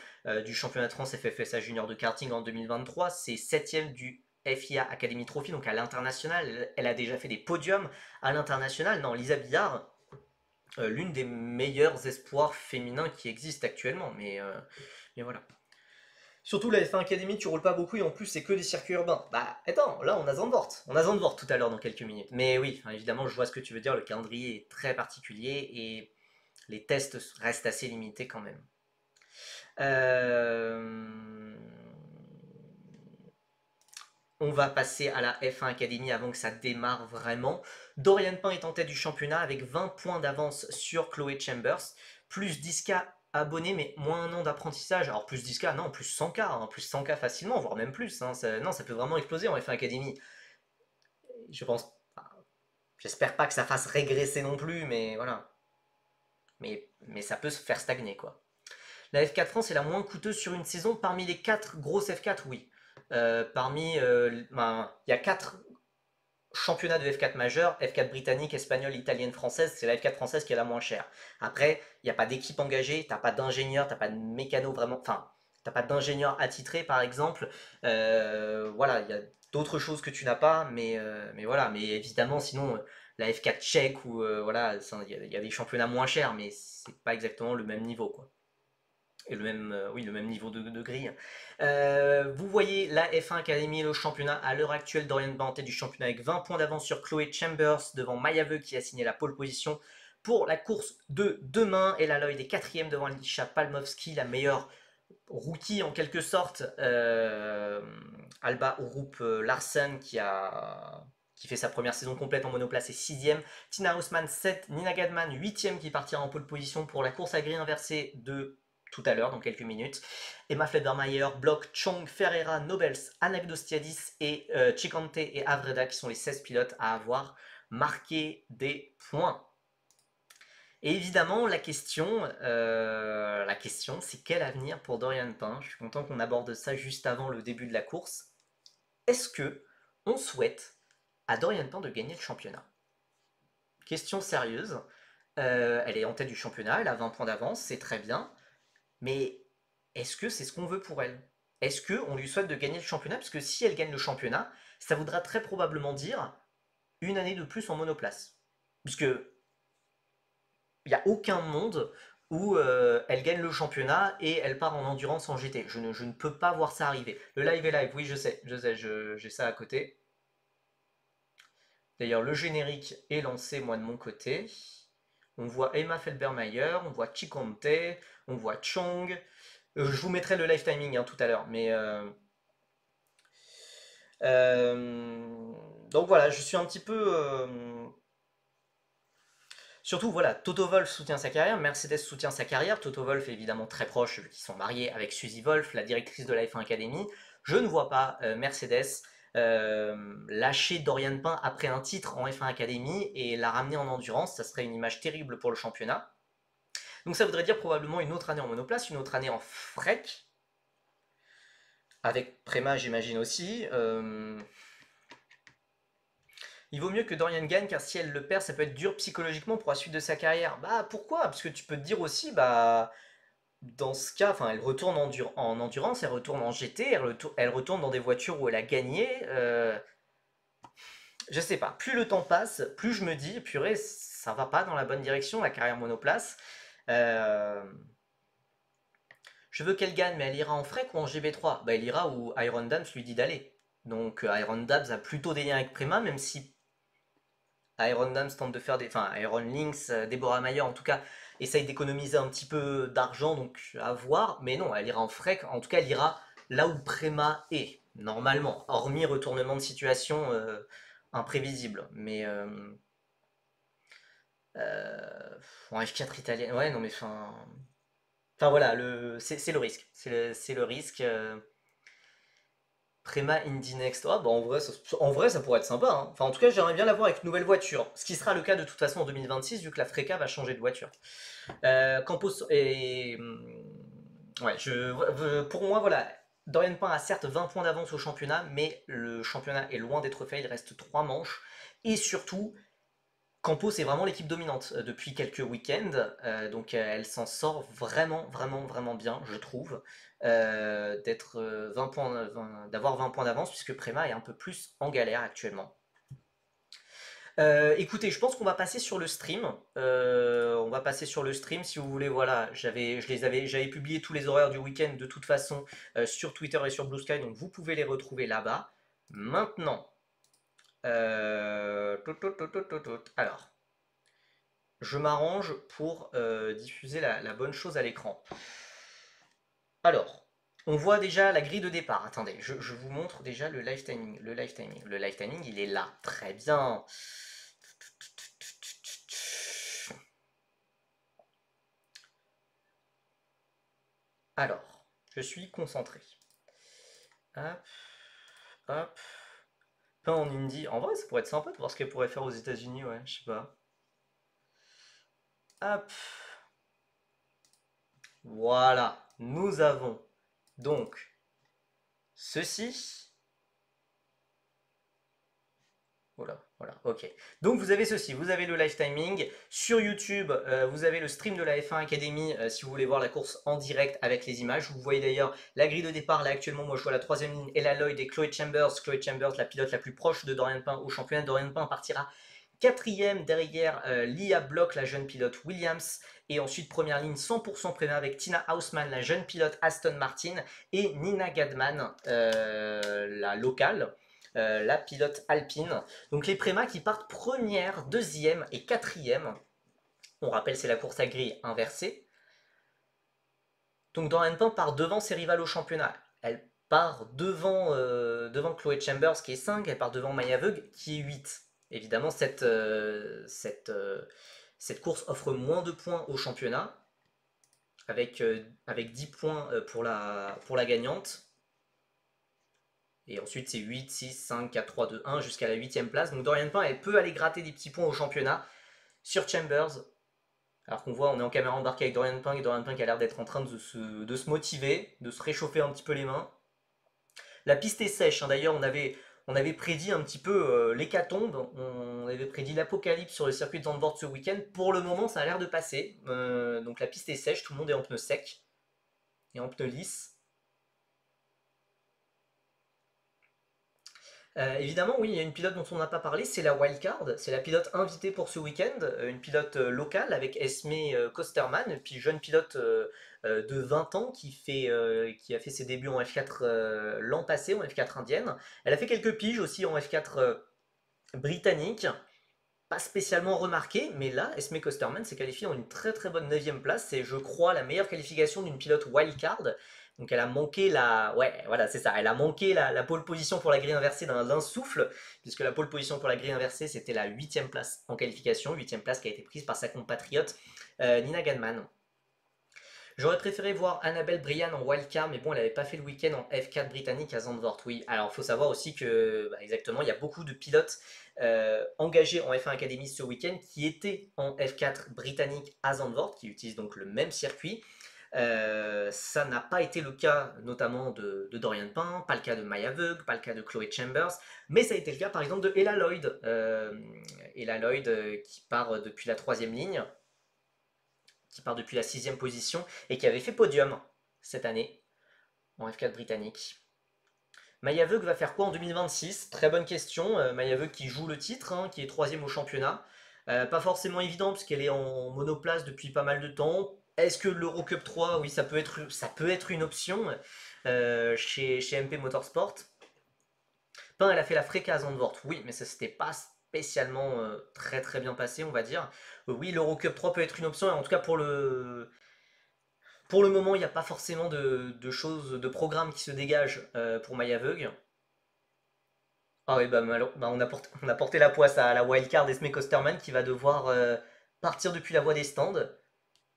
du championnat de France FFSA Junior de karting en 2023, c'est septième du FIA Academy Trophy, donc à l'international. Elle a déjà fait des podiums à l'international. Non, Lisa Billard, l'une des meilleures espoirs féminins qui existent actuellement. Mais voilà. Surtout la F1 Academy, tu roules pas beaucoup et en plus c'est que des circuits urbains. Bah attends, là on a Zandvoort. On a Zandvoort tout à l'heure dans quelques minutes. Mais oui, enfin, évidemment je vois ce que tu veux dire, le calendrier est très particulier et les tests restent assez limités quand même. Euh, On va passer à la F1 Academy avant que ça démarre vraiment. Dorian Pain est en tête du championnat avec 20 points d'avance sur Chloé Chambers, plus 10K abonnés, mais moins un an d'apprentissage. Alors plus 10K, non, plus 100K, hein, plus 100K facilement, voire même plus. Hein, non, ça peut vraiment exploser en F1 Academy. Je pense, enfin, j'espère pas que ça fasse régresser non plus, mais voilà. Mais ça peut se faire stagner, quoi. La F4 France est la moins coûteuse sur une saison parmi les 4 grosses F4, oui. Il y a 4 championnats de F4 majeurs, F4 britannique, espagnole, italienne, française, c'est la F4 française qui est la moins chère. Après, il n'y a pas d'équipe engagée, t'as pas d'ingénieur, t'as pas de mécano vraiment, enfin, t'as pas d'ingénieur attitré par exemple. Voilà, il y a d'autres choses que tu n'as pas, mais voilà, mais évidemment, sinon, la F4 tchèque ou voilà, il y a des championnats moins chers, mais c'est pas exactement le même niveau, quoi. Et oui, le même niveau de grille. Vous voyez la F1 Academy, le championnat à l'heure actuelle. Dorian Banté du championnat avec 20 points d'avance sur Chloé Chambers devant Maya Veu qui a signé la pole position pour la course de demain. Et la Lloyd est quatrième devant Alicia Palmowski, la meilleure rookie en quelque sorte. Alba Urup Larsen qui fait sa première saison complète en monoplace est 6ème. Tina Hausmann 7, Nina Gadman 8ème qui partira en pole position pour la course à grille inversée de tout à l'heure, dans quelques minutes. Emma Fledermayer, Bloch, Chong, Ferreira, Nobels, Anagdostiadis et Chikante et Avreda qui sont les 16 pilotes à avoir marqué des points. Et évidemment, la question, c'est quel avenir pour Dorian Pain. Je suis content qu'on aborde ça juste avant le début de la course. Est-ce que on souhaite à Dorian Pain de gagner le championnat? Question sérieuse. Elle est en tête du championnat, elle a 20 points d'avance, c'est très bien. Mais est-ce que c'est ce qu'on veut pour elle? Est-ce qu'on lui souhaite de gagner le championnat? Parce que si elle gagne le championnat, ça voudra très probablement dire une année de plus en monoplace. Puisque il n'y a aucun monde où elle gagne le championnat et elle part en endurance en GT. Je ne peux pas voir ça arriver. Le live est live, oui je sais, j'ai ça à côté. D'ailleurs le générique est lancé moi de mon côté. On voit Emma Felbermayer, on voit Chikonte, on voit Chong. Je vous mettrai le live timing hein, tout à l'heure, mais donc voilà, je suis un petit peu Surtout, voilà, Toto Wolff soutient sa carrière, Mercedes soutient sa carrière. Toto Wolff est évidemment très proche, vu qu'ils sont mariés avec Suzy Wolff, la directrice de la F1 Academy. Je ne vois pas Mercedes lâcher Dorian Pain après un titre en F1 Academy et la ramener en endurance. Ça serait une image terrible pour le championnat. Donc ça voudrait dire probablement une autre année en monoplace, une autre année en freak. Avec Prema, j'imagine aussi. Il vaut mieux que Dorian gagne, car si elle le perd, ça peut être dur psychologiquement pour la suite de sa carrière. Bah pourquoi? Parce que tu peux te dire aussi, bah dans ce cas, enfin elle retourne en endurance, elle retourne en GT, elle retourne dans des voitures où elle a gagné. Je sais pas, plus le temps passe, plus je me dis, purée, ça va pas dans la bonne direction, la carrière monoplace. Euh, je veux qu'elle gagne, mais elle ira en Freak ou en GB3? Bah elle ira où Iron Dams lui dit d'aller. Donc Iron Dams a plutôt des liens avec Prema, même si Iron Dams tente de faire des. Enfin, Iron Lynx, Deborah Mayer en tout cas, essaye d'économiser un petit peu d'argent, donc à voir. Mais non, elle ira en Freak, en tout cas, elle ira là où Prema est, normalement, hormis retournement de situation imprévisible. Mais en F4 italienne, ouais, non mais enfin. Enfin voilà, c'est le risque. C'est le risque. Prema Indy Next. Ah, bah en vrai, ça pourrait être sympa, hein. Enfin, en tout cas, j'aimerais bien l'avoir avec une nouvelle voiture. Ce qui sera le cas de toute façon en 2026, vu que la Freca va changer de voiture. Campos et. Ouais, pour moi, voilà. Dorian Pain a certes 20 points d'avance au championnat, mais le championnat est loin d'être fait. Il reste 3 manches. Et surtout, Campos est vraiment l'équipe dominante depuis quelques week-ends, donc elle s'en sort vraiment, vraiment, vraiment bien, je trouve, d'être 20 points, d'avoir 20 points d'avance, puisque Prema est un peu plus en galère actuellement. Écoutez, je pense qu'on va passer sur le stream. On va passer sur le stream, si vous voulez. Voilà, j'avais publié tous les horaires du week-end de toute façon sur Twitter et sur Blue Sky, donc vous pouvez les retrouver là-bas. Maintenant, alors, je m'arrange pour diffuser la bonne chose à l'écran. Alors, on voit déjà la grille de départ. Attendez, je vous montre déjà le live timing. Le live timing. Le live timing, il est là. Très bien. Alors, je suis concentré. Hop, hop. Pas en indie. En vrai, ça pourrait être sympa de voir ce qu'elle pourrait faire aux États-Unis, ouais, je sais pas. Hop. Voilà. Nous avons donc ceci. Voilà, voilà, ok. Donc vous avez ceci, vous avez le live timing. Sur YouTube, vous avez le stream de la F1 Academy si vous voulez voir la course en direct avec les images. Vous voyez d'ailleurs la grille de départ. Là actuellement, moi je vois la troisième ligne, Ella Lloyd et Chloé Chambers. Chloé Chambers, la pilote la plus proche de Dorian Pain au championnat. Dorian Pain partira quatrième derrière Lia Block, la jeune pilote Williams. Et ensuite, première ligne 100% Prema avec Tina Hausmann, la jeune pilote Aston Martin. Et Nina Gadman, la locale. La pilote alpine. Donc les Préma qui partent première, deuxième et quatrième. On rappelle, c'est la course à grille inversée. Donc Dorian Pain part devant ses rivales au championnat. Elle part devant Chloé Chambers qui est 5, elle part devant Maya Veug qui est 8. Évidemment, cette course offre moins de points au championnat, avec 10 points pour la gagnante. Et ensuite, c'est 8, 6, 5, 4, 3, 2, 1 jusqu'à la 8ème place. Donc Dorian Pain, elle peut aller gratter des petits points au championnat sur Chambers. Alors qu'on voit, on est en caméra embarquée avec Dorian Pain, et Dorian Pain qui a l'air d'être en train de se motiver, de se réchauffer un petit peu les mains. La piste est sèche, hein. D'ailleurs, on avait prédit un petit peu l'hécatombe, on avait prédit l'apocalypse sur le circuit de Zandvoort ce week-end. Pour le moment, ça a l'air de passer. Donc la piste est sèche, tout le monde est en pneu sec et en pneu lisse. Évidemment, oui, il y a une pilote dont on n'a pas parlé, c'est la wildcard, c'est la pilote invitée pour ce week-end, une pilote locale avec Esme Kosterman, puis jeune pilote de 20 ans qui a fait ses débuts en F4 l'an passé, en F4 indienne. Elle a fait quelques piges aussi en F4 britannique, pas spécialement remarqué, mais là, Esme Kosterman s'est qualifiée en une très très bonne 9ème place, c'est je crois la meilleure qualification d'une pilote wildcard. Donc elle a manqué la... Ouais, voilà, c'est ça. Elle a manqué la pole position pour la grille inversée d'un souffle, puisque la pole position pour la grille inversée, c'était la 8e place en qualification, 8e place qui a été prise par sa compatriote Nina Ganman. J'aurais préféré voir Annabelle Brian en wildcard, mais bon, elle n'avait pas fait le week-end en F4 britannique à Zandvoort. Oui, alors il faut savoir aussi que, exactement, il y a beaucoup de pilotes engagés en F1 Academy ce week-end qui étaient en F4 britannique à Zandvoort, qui utilisent donc le même circuit. Ça n'a pas été le cas notamment de Dorian Pain, pas le cas de Maya Veug, pas le cas de Chloé Chambers, mais ça a été le cas par exemple de Ella Lloyd. Ella Lloyd qui part depuis la 3e ligne, qui part depuis la 6e position et qui avait fait podium cette année en F4 britannique. Maya Veug va faire quoi en 2026? Très bonne question. Maya Veug qui joue le titre, hein, qui est 3e au championnat. Pas forcément évident parce qu'elle est en monoplace depuis pas mal de temps. Est-ce que l'Eurocup 3, oui, ça peut être une option chez MP Motorsport. Pain, elle a fait la Freca à Zandvoort, oui, mais ça s'était pas spécialement très très bien passé, on va dire. Oui, l'Eurocup 3 peut être une option, et en tout cas pour le moment, il n'y a pas forcément de choses, de programme qui se dégagent pour Maya Veug. Ah oui, on a porté la poisse à la wildcard d'Esme Kosterman qui va devoir partir depuis la voie des stands.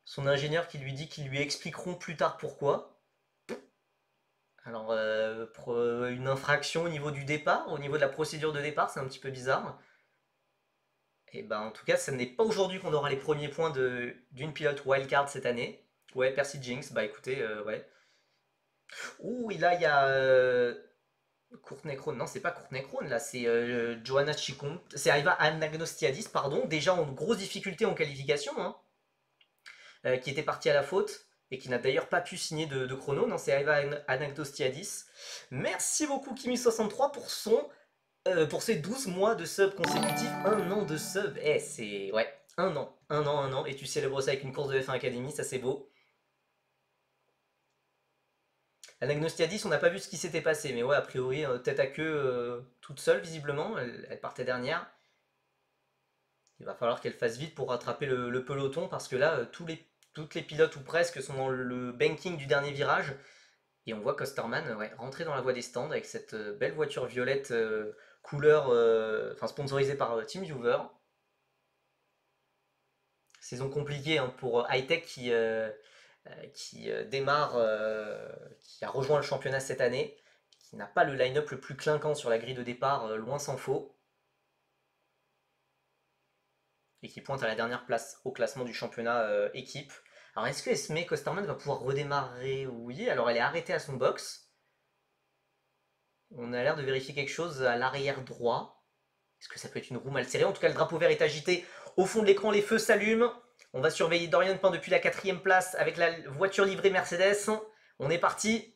Son ingénieur qui lui dit qu'ils lui expliqueront plus tard pourquoi. Alors, pour une infraction au niveau du départ, au niveau de la procédure de départ, c'est un petit peu bizarre. Et ben, en tout cas, ce n'est pas aujourd'hui qu'on aura les premiers points d'une pilote wildcard cette année. Ouais, Percy Jinx, bah écoutez, ouais. Ouh, et là, il y a Courtney Crone. Non, c'est pas Courtney Crone, là, c'est Johanna Chicon. C'est Aiva Anagnostiadis, pardon, déjà en grosse difficulté en qualification, hein, qui était partie à la faute et qui n'a d'ailleurs pas pu signer de chrono. Non, c'est Aiva Anagnostiadis. Merci beaucoup, Kimi63, pour ces 12 mois de sub consécutifs. Un an de sub. Eh, c'est. Ouais, un an. Un an, un an. Et tu célèbres ça avec une course de F1 Academy, ça c'est beau. Anagnostiadis, on n'a pas vu ce qui s'était passé, mais ouais, a priori, tête à queue, toute seule, visiblement. Elle partait dernière. Il va falloir qu'elle fasse vite pour rattraper le peloton, parce que là, toutes les pilotes, ou presque, sont dans le banking du dernier virage. Et on voit Kosterman ouais, rentrer dans la voie des stands avec cette belle voiture violette couleur, enfin sponsorisée par TeamViewer. Saison compliquée hein, pour Hightech qui démarre, qui a rejoint le championnat cette année, qui n'a pas le line-up le plus clinquant sur la grille de départ, loin s'en faut, et qui pointe à la dernière place au classement du championnat équipe. Alors est-ce que Esme Kosterman va pouvoir redémarrer? Oui, alors elle est arrêtée à son box. On a l'air de vérifier quelque chose à l'arrière droit. Est-ce que ça peut être une roue mal serrée? En tout cas, le drapeau vert est agité. Au fond de l'écran, les feux s'allument. On va surveiller Dorian Pain depuis la 4e place avec la voiture livrée Mercedes. On est parti.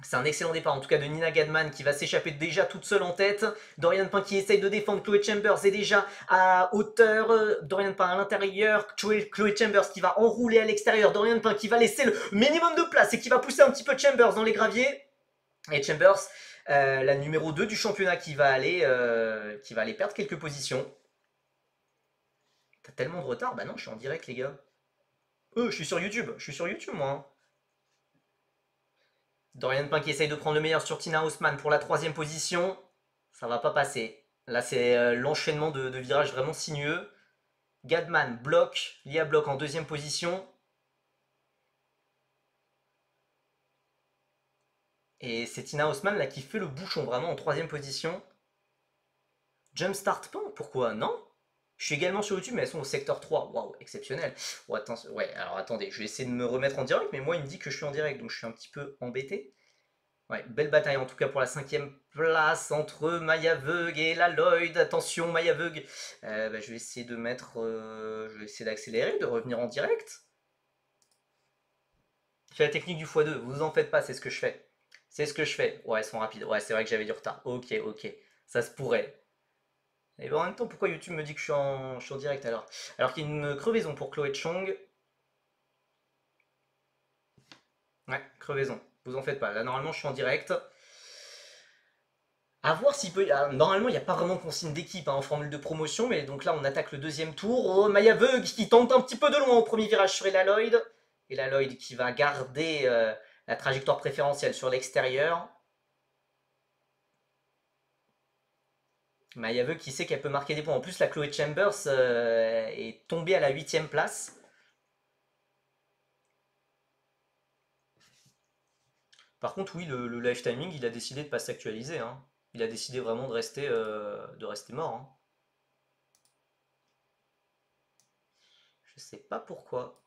C'est un excellent départ en tout cas de Nina Gadman qui va s'échapper déjà toute seule en tête. Dorian Pain qui essaye de défendre. Chloé Chambers est déjà à hauteur. Dorian Pain à l'intérieur. Chloé Chambers qui va enrouler à l'extérieur. Dorian Pain qui va laisser le minimum de place et qui va pousser un petit peu Chambers dans les graviers. Et Chambers, la numéro 2 du championnat qui va aller perdre quelques positions. T'as tellement de retard? Bah non, je suis en direct les gars. Je suis sur YouTube. Je suis sur YouTube moi. Hein. Dorian Pain qui essaye de prendre le meilleur sur Tina Haussmann pour la 3e position. Ça va pas passer. Là c'est l'enchaînement de virages vraiment sinueux. Gadman bloque. Lia bloque en 2e position. Et c'est Tina Haussmann là qui fait le bouchon vraiment en 3e position. Jumpstart Pain? Pourquoi? Non? Je suis également sur YouTube, mais elles sont au secteur 3. Waouh, exceptionnel. Oh, attention. Ouais, alors attendez, je vais essayer de me remettre en direct, mais moi, il me dit que je suis en direct, donc je suis un petit peu embêté. Ouais, belle bataille en tout cas pour la 5e place entre Maya Veug et la Lloyd. Attention, Maya Veug. Je vais essayer de mettre. Je vais essayer d'accélérer, de revenir en direct. Je fais la technique du x2, vous en faites pas, c'est ce que je fais. C'est ce que je fais. Ouais, elles sont rapides. Ouais, c'est vrai que j'avais du retard. Ok, ok. Ça se pourrait. Et ben, en même temps, pourquoi YouTube me dit que je suis en direct alors? Alors qu'il y a une crevaison pour Chloé Chong. Ouais, crevaison. Vous en faites pas. Là, normalement, je suis en direct. À voir s'il peut. Normalement, il n'y a pas vraiment de consigne d'équipe hein, en formule de promotion. Mais donc là, on attaque le 2e tour. Oh, Maya Veug qui tente un petit peu de loin au premier virage sur Ella Lloyd. Ella Lloyd qui va garder La trajectoire préférentielle sur l'extérieur. Mayaveau qui sait qu'elle peut marquer des points. En plus, la Chloé Chambers est tombée à la 8e place. Par contre, oui, le live timing, il a décidé de ne pas s'actualiser, hein. Il a décidé vraiment de rester mort, hein. Je sais pas pourquoi.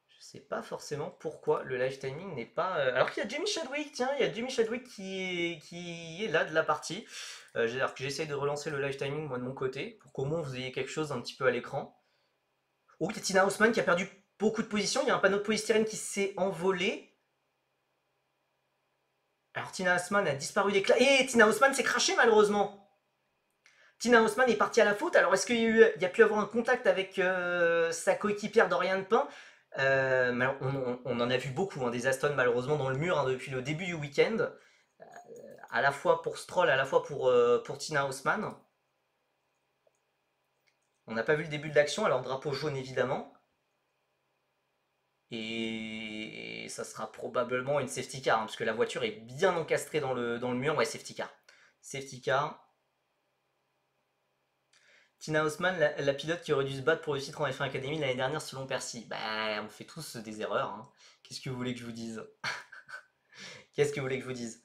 Je sais pas forcément pourquoi le live timing n'est pas. Alors qu'il y a Jimmy Chadwick, tiens, il y a Jimmy Chadwick qui est là de la partie. Alors que j'essaye de relancer le live timing moi de mon côté, pour qu'au moins vous ayez quelque chose un petit peu à l'écran. Oh, il y a Tina Houseman qui a perdu beaucoup de positions. Il y a un panneau de polystyrène qui s'est envolé. Alors Tina Houseman a disparu des classes. Et Tina Houseman s'est crashée malheureusement. Tina Houseman est partie à la faute. Alors est-ce qu'il y a pu avoir un contact avec sa coéquipière Dorian Pain? On en a vu beaucoup, hein, des Aston malheureusement dans le mur, hein, depuis le début du week-end. À la fois pour Stroll, à la fois pour Tina Houseman. On n'a pas vu le début de l'action, alors drapeau jaune évidemment. Et ça sera probablement une safety car, hein, parce que la voiture est bien encastrée dans le mur. Ouais, safety car. Safety car. Tina Houseman, la pilote qui aurait dû se battre pour le titre en F1 Academy l'année dernière selon Percy. Bah, on fait tous des erreurs, hein. Qu'est-ce que vous voulez que je vous dise? Qu'est-ce que vous voulez que je vous dise?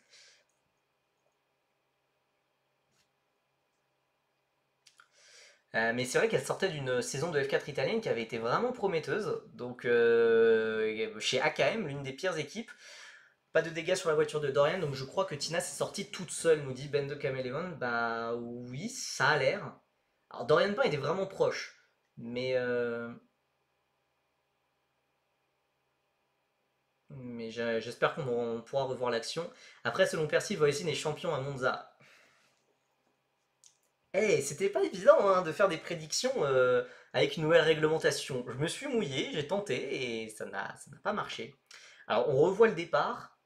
Mais c'est vrai qu'elle sortait d'une saison de F4 italienne qui avait été vraiment prometteuse. Donc, chez AKM, l'une des pires équipes. Pas de dégâts sur la voiture de Dorian, donc je crois que Tina s'est sortie toute seule, nous dit Ben de Caméléon. Bah oui, ça a l'air. Alors Dorian Pain était vraiment proche, mais j'espère qu'on pourra revoir l'action. Après, selon Percy, Voisin est champion à Monza. Eh, c'était pas évident, hein, de faire des prédictions avec une nouvelle réglementation. Je me suis mouillé, j'ai tenté et ça n'a pas marché. Alors on revoit le départ.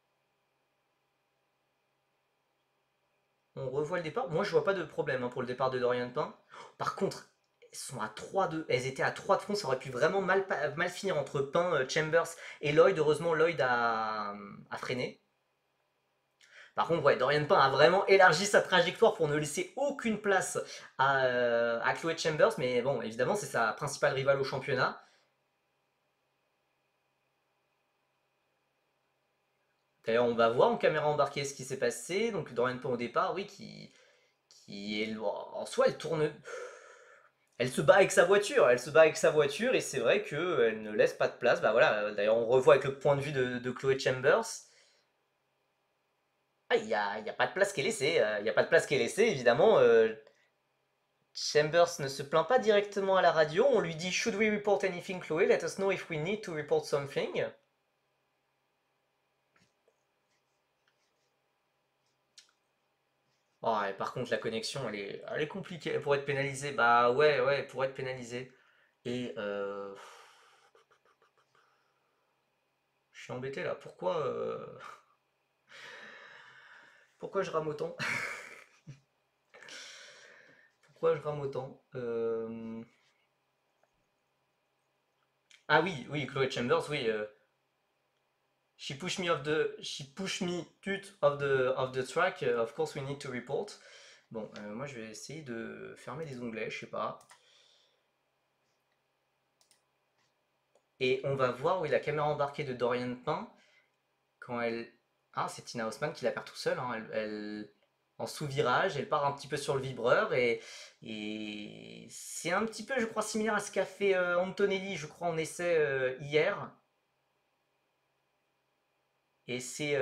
On revoit le départ. Moi, je vois pas de problème, hein, pour le départ de Dorian Pain. Par contre, elles étaient à 3 de front. Ça aurait pu vraiment mal finir entre Pain, Chambers et Lloyd. Heureusement, Lloyd a freiné. Par contre, ouais, Dorian Pain a vraiment élargi sa trajectoire pour ne laisser aucune place à Chloé Chambers. Mais bon, évidemment, c'est sa principale rivale au championnat. D'ailleurs, on va voir en caméra embarquée ce qui s'est passé. Donc, Dorian Pain au départ, oui, qui est en soi, elle tourne. Elle se bat avec sa voiture, elle se bat avec sa voiture et c'est vrai qu'elle ne laisse pas de place. Bah voilà, d'ailleurs on revoit avec le point de vue de Chloé Chambers. Ah, il y a pas de place qui est laissée, il n'y a pas de place qui est laissée évidemment. Chambers ne se plaint pas directement à la radio, on lui dit Should we report anything Chloé? Let us know if we need to report something. Oh, et par contre la connexion elle est compliquée, elle pourrait être pénalisée. Bah ouais, ouais, elle pourrait être pénalisée. Et je suis embêté là, pourquoi je rame autant? Pourquoi je rame autant? Ah oui, oui, Chloé Chambers, oui. She pushed me out of the track. Of course, we need to report. Bon, moi je vais essayer de fermer les onglets, je sais pas. Et on va voir, oui, la caméra embarquée de Dorian Pain quand elle. Ah, c'est Tina Houseman qui la perd tout seul, hein. En sous-virage, elle part un petit peu sur le vibreur et c'est un petit peu, je crois, similaire à ce qu'a fait Antonelli, je crois, en essai hier. Et c'est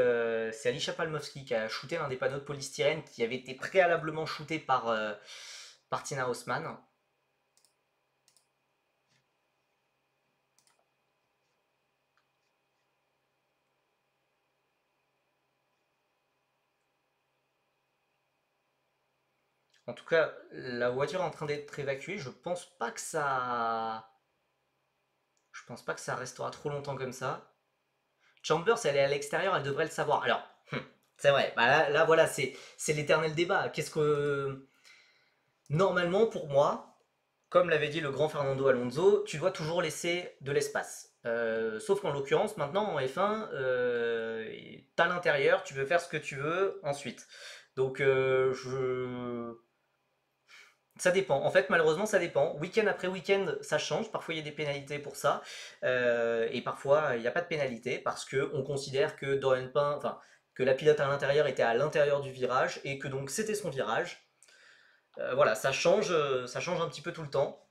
Alicia Palmowski qui a shooté l'un des panneaux de polystyrène qui avait été préalablement shooté par Tina Houseman. En tout cas, la voiture est en train d'être évacuée. Je pense pas que ça restera trop longtemps comme ça. Chambers, elle est à l'extérieur, elle devrait le savoir. Alors, c'est vrai. Bah là, voilà, c'est l'éternel débat. Qu'est-ce que normalement pour moi, comme l'avait dit le grand Fernando Alonso, tu dois toujours laisser de l'espace. Sauf qu'en l'occurrence, maintenant en F1, t'as l'intérieur, tu peux faire ce que tu veux ensuite. Donc ça dépend. En fait, malheureusement, ça dépend. Week-end après week-end, ça change. Parfois, il y a des pénalités pour ça. Et parfois, il n'y a pas de pénalité parce que on considère que Dorian Pain, enfin, que la pilote à l'intérieur était à l'intérieur du virage et que donc c'était son virage. Voilà, ça change un petit peu tout le temps.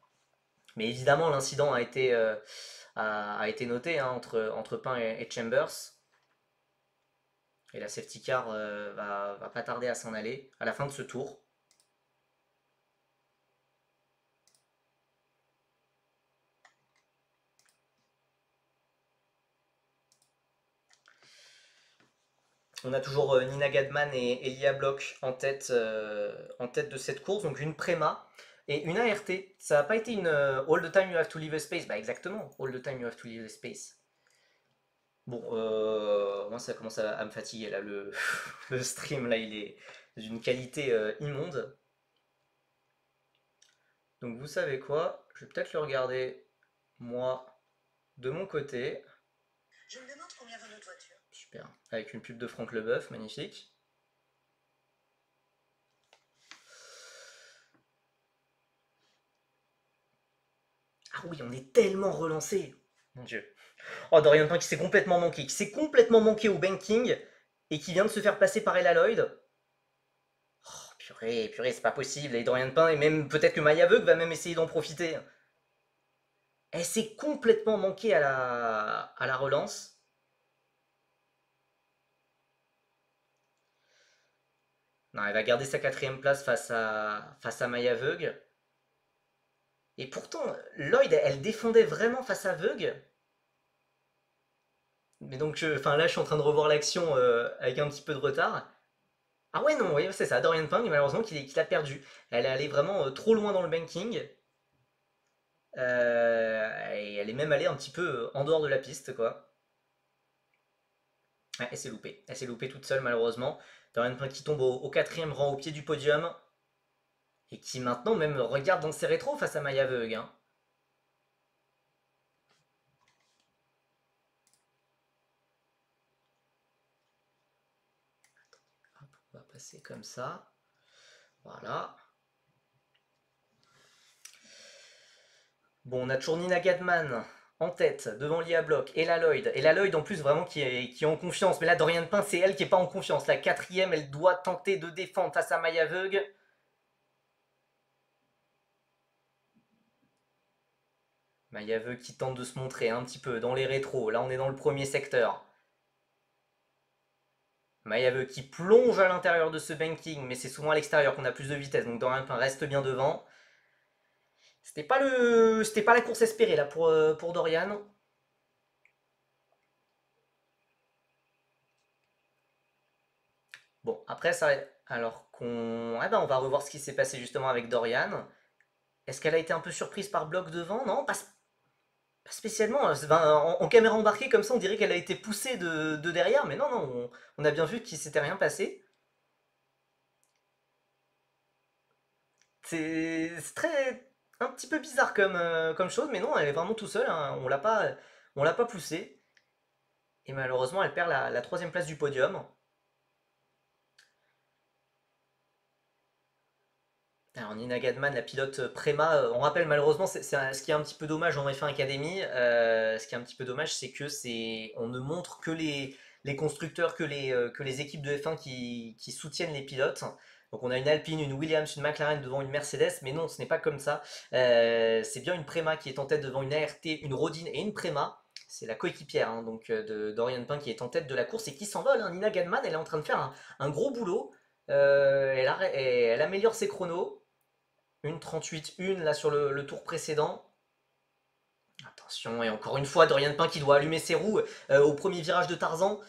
Mais évidemment, l'incident a été noté hein, entre Pain et Chambers. Et la safety car va pas tarder à s'en aller à la fin de ce tour. On a toujours Nina Gadman et Elia Bloch en tête de cette course, donc une préma et une ART. Ça n'a pas été une all the time you have to leave a space. Bah exactement, all the time you have to leave a space. Bon, moi ça commence à me fatiguer là, le stream là il est d'une qualité immonde. Donc vous savez quoi, je vais peut-être le regarder moi de mon côté. Je me demande combien vaut notre voiture. Super, avec une pub de Franck Leboeuf, magnifique. Ah oui, on est tellement relancé. Mon Dieu. Oh, Dorian Pain qui s'est complètement manqué. Qui s'est complètement manqué au banking et qui vient de se faire passer par Ella Lloyd. Oh, purée, purée, c'est pas possible. Et Dorian Pain, et même peut-être que Maya Veug va même essayer d'en profiter. Elle s'est complètement manquée à la relance. Non, elle va garder sa quatrième place face à Maya Veug. Et pourtant, Lloyd, elle défendait vraiment face à Veug. Mais donc, enfin là, je suis en train de revoir l'action avec un petit peu de retard. Ah ouais, non, oui, c'est ça, Dorian Pang, malheureusement, qu'il a perdu. Elle est allée vraiment trop loin dans le banking. Et elle est même allée un petit peu en dehors de la piste, quoi. Ouais, elle s'est loupée. Elle s'est loupée toute seule, malheureusement. Dorian Pang qui tombe au quatrième rang, au pied du podium. Et qui maintenant même regarde dans ses rétros face à Maya Veug. Hein. Hop, on va passer comme ça. Voilà. Bon, on a toujours Nina Gadman en tête, devant Lia Bloch, et la Lloyd. Et la Lloyd en plus vraiment qui est en confiance. Mais là, Dorian Pain, c'est elle qui est pas en confiance. La quatrième, elle doit tenter de défendre face à Maya Veug. Maya Veug qui tente de se montrer un petit peu dans les rétros. Là, on est dans le premier secteur. Maya Veug qui plonge à l'intérieur de ce banking, mais c'est souvent à l'extérieur qu'on a plus de vitesse. Donc Dorian Pain reste bien devant. C'était pas la course espérée là pour Dorian. Bon, après ça, alors qu'on, eh ben, on va revoir ce qui s'est passé justement avec Dorian. Est-ce qu'elle a été un peu surprise par Bloch devant? Non, pas spécialement. Ben, en caméra embarquée comme ça, on dirait qu'elle a été poussée de derrière, mais non, non, on a bien vu qu'il s'était rien passé. C'est très un petit peu bizarre comme chose, mais non, elle est vraiment tout seule. Hein. On l'a pas poussée. Et malheureusement, elle perd la troisième place du podium. Alors Nina Gadman, la pilote Prema, on rappelle malheureusement, ce qui est un petit peu dommage en F1 Academy, ce qui est un petit peu dommage, c'est que on ne montre que les constructeurs, que les équipes de F1 qui soutiennent les pilotes. Donc on a une Alpine, une Williams, une McLaren devant une Mercedes, mais non, ce n'est pas comme ça. C'est bien une Prema qui est en tête devant une ART, une Rodin et une Prema. C'est la coéquipière hein, donc de Dorian Pain qui est en tête de la course et qui s'envole. Hein. Nina Gadman, elle est en train de faire un gros boulot. Elle améliore ses chronos. Une 38-1 là sur le tour précédent. Attention, et encore une fois, Dorian Pain qui doit allumer ses roues au premier virage de Tarzan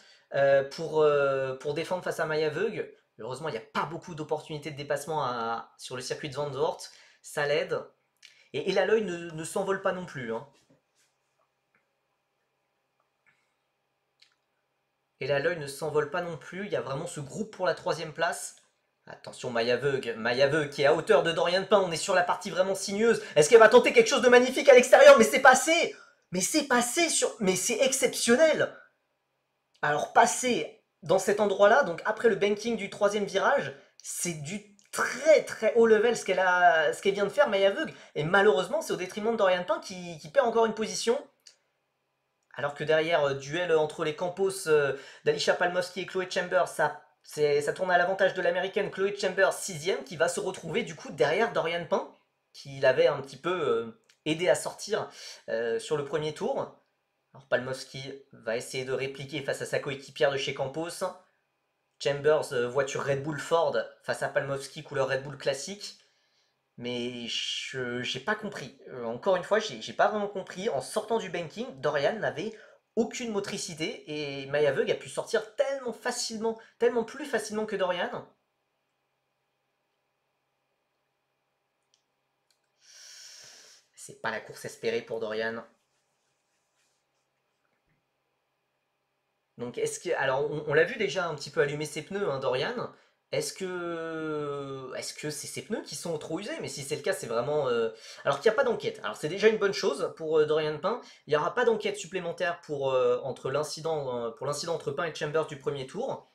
pour défendre face à Maya Veug. Heureusement, il n'y a pas beaucoup d'opportunités de dépassement sur le circuit de Zandvoort. Ça l'aide. Et Elaloy ne s'envole pas non plus. Hein. Elaloy ne s'envole pas non plus. Il y a vraiment ce groupe pour la troisième place. Attention Maya Veug qui est à hauteur de Dorian Pain, on est sur la partie vraiment sinueuse. Est-ce qu'elle va tenter quelque chose de magnifique à l'extérieur? Mais c'est passé! Mais c'est passé sur... Mais c'est exceptionnel. Alors passer dans cet endroit-là, donc après le banking du troisième virage, c'est du très très haut level ce qu'elle vient de faire Maya Veug. Et malheureusement, c'est au détriment de Dorian Pin qui perd encore une position. Alors que derrière, duel entre les Campos d'Alisha Palmowski et Chloé Chambers, ça tourne à l'avantage de l'américaine Chloé Chambers, sixième, qui va se retrouver du coup derrière Dorian Pin, qui l'avait un petit peu aidé à sortir sur le premier tour. Alors Palmowski va essayer de répliquer face à sa coéquipière de chez Campos. Chambers, voiture Red Bull Ford, face à Palmowski, couleur Red Bull classique. Mais je j'ai pas compris. Encore une fois, j'ai pas vraiment compris. En sortant du banking, Dorian n'avait aucune motricité et Maya Veug a pu sortir tellement facilement, tellement plus facilement que Dorian. C'est pas la course espérée pour Dorian. Donc est-ce que alors on l'a vu déjà un petit peu allumer ses pneus, hein, Dorian. Est-ce que c'est ses pneus qui sont trop usés? Mais si c'est le cas, c'est vraiment alors qu'il n'y a pas d'enquête. Alors c'est déjà une bonne chose pour Dorian Pin. Il n'y aura pas d'enquête supplémentaire pour l'incident entre Pin et Chambers du premier tour.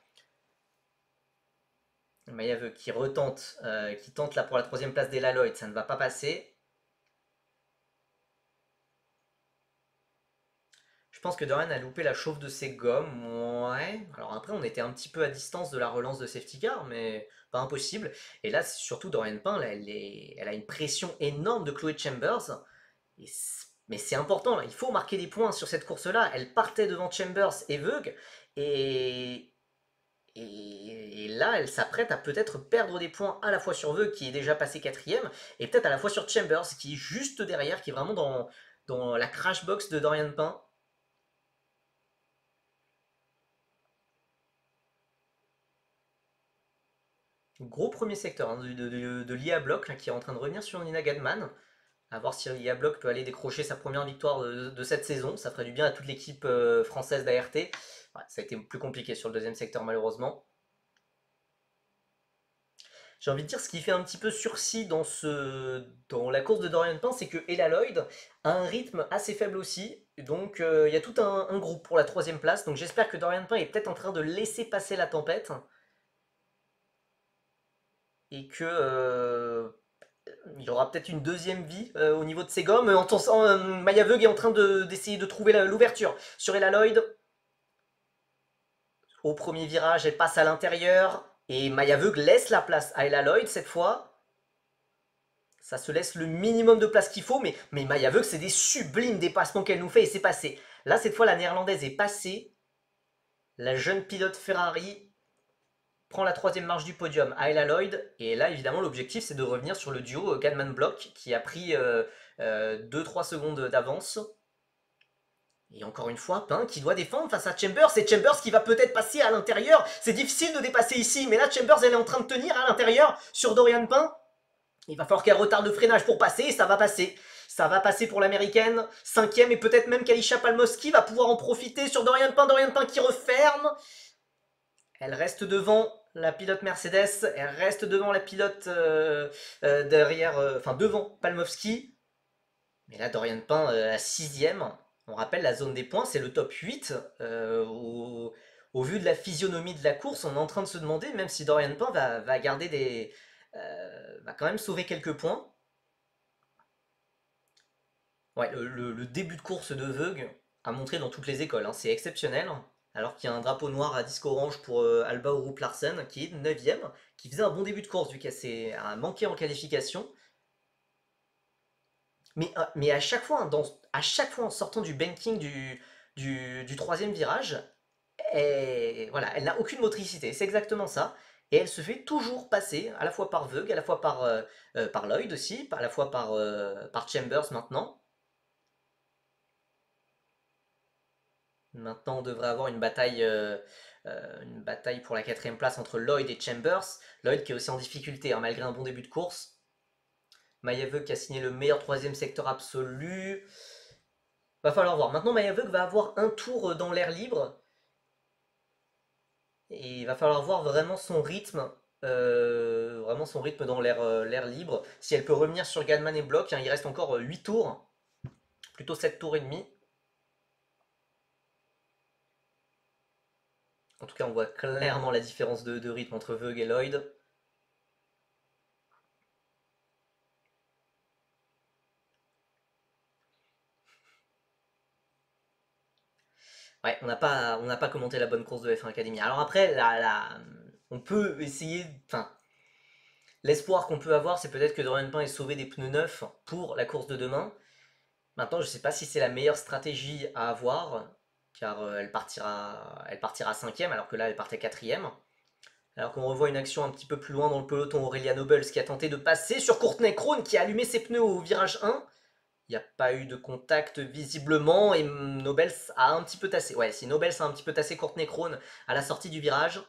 Maillard qui retente, qui tente là pour la troisième place d'Ella Lloyd, ça ne va pas passer. Je pense que Dorian a loupé la chauffe de ses gommes. Ouais. Alors après, on était un petit peu à distance de la relance de safety car, mais pas impossible. Et là, c'est surtout Dorian Pin, là, elle a une pression énorme de Chloé Chambers. Mais c'est important, là. Il faut marquer des points sur cette course-là. Elle partait devant Chambers et Veug. Et, et là, elle s'apprête à peut-être perdre des points à la fois sur Veug, qui est déjà passé quatrième, et peut-être à la fois sur Chambers, qui est juste derrière, qui est vraiment dans la crash box de Dorian Pin. Gros premier secteur hein, de l'IA Block là, qui est en train de revenir sur Nina Gadman. À voir si l'IA Block peut aller décrocher sa première victoire de cette saison. Ça ferait du bien à toute l'équipe française d'ART. Ouais, ça a été plus compliqué sur le deuxième secteur malheureusement. J'ai envie de dire ce qui fait un petit peu sursis dans la course de Dorian Pin, c'est que Ella Lloyd a un rythme assez faible aussi. Donc il y a tout un groupe pour la troisième place. Donc j'espère que Dorian Pin est peut-être en train de laisser passer la tempête. Et que il y aura peut-être une deuxième vie au niveau de ses gommes. Maya Veug est en train d'essayer de trouver l'ouverture sur Ella Lloyd. Au premier virage, elle passe à l'intérieur. Et Maya Veug laisse la place à Ella Lloyd cette fois. Ça se laisse le minimum de place qu'il faut. Mais Maya Veug, c'est des sublimes dépassements qu'elle nous fait et c'est passé. Là, cette fois, la néerlandaise est passée. La jeune pilote Ferrari prend la troisième marche du podium à Ella Lloyd. Et là, évidemment, l'objectif, c'est de revenir sur le duo Gadman-Block qui a pris 2-3 secondes d'avance. Et encore une fois, Pin qui doit défendre face à Chambers. C'est Chambers qui va peut-être passer à l'intérieur. C'est difficile de dépasser ici, mais là, Chambers, elle est en train de tenir à l'intérieur sur Dorian Pin. Il va falloir qu'elle retarde le freinage pour passer, et ça va passer. Ça va passer pour l'américaine. Cinquième, et peut-être même qu'Alisha Palmowski va pouvoir en profiter sur Dorian Pin. Dorian Pin qui referme. Elle reste devant la pilote Mercedes, elle reste devant la pilote derrière, enfin devant Palmowski. Mais là, Dorian Pin à sixième. On rappelle la zone des points, c'est le top 8. Au vu de la physionomie de la course, on est en train de se demander, même si Dorian Pin va garder va quand même sauver quelques points. Ouais, le début de course de Veug a montré dans toutes les écoles, hein, c'est exceptionnel. Alors qu'il y a un drapeau noir à disque orange pour Alba Orup Larsen, qui est 9ème, qui faisait un bon début de course vu qu'elle a manqué en qualification. Mais à chaque fois en sortant du banking du troisième virage, voilà, elle n'a aucune motricité, c'est exactement ça. Et elle se fait toujours passer, à la fois par Veug, à la fois par Lloyd aussi, à la fois par Chambers maintenant. Maintenant, on devrait avoir une bataille pour la quatrième place entre Lloyd et Chambers. Lloyd qui est aussi en difficulté, hein, malgré un bon début de course. Mayeveuk qui a signé le meilleur troisième secteur absolu. Va falloir voir. Maintenant, Mayeveuk va avoir un tour dans l'air libre. Et il va falloir voir vraiment son rythme dans l'air libre. Si elle peut revenir sur Gadman et Block, hein, il reste encore 8 tours, plutôt 7 tours et demi. En tout cas, on voit clairement la différence de rythme entre Veug et Lloyd. Ouais, on n'a pas commenté la bonne course de F1 Academy. Alors après, on peut essayer. Enfin, l'espoir qu'on peut avoir, c'est peut-être que Dorian Pain ait sauvé des pneus neufs pour la course de demain. Maintenant, je ne sais pas si c'est la meilleure stratégie à avoir, car elle partira cinquième, alors que là, elle partait quatrième. Alors qu'on revoit une action un petit peu plus loin dans le peloton, Aurelia Nobles qui a tenté de passer sur Courtney Crone qui a allumé ses pneus au virage 1. Il n'y a pas eu de contact visiblement et Nobles a un petit peu tassé. Ouais, si Nobles a un petit peu tassé Courtney Crone à la sortie du virage,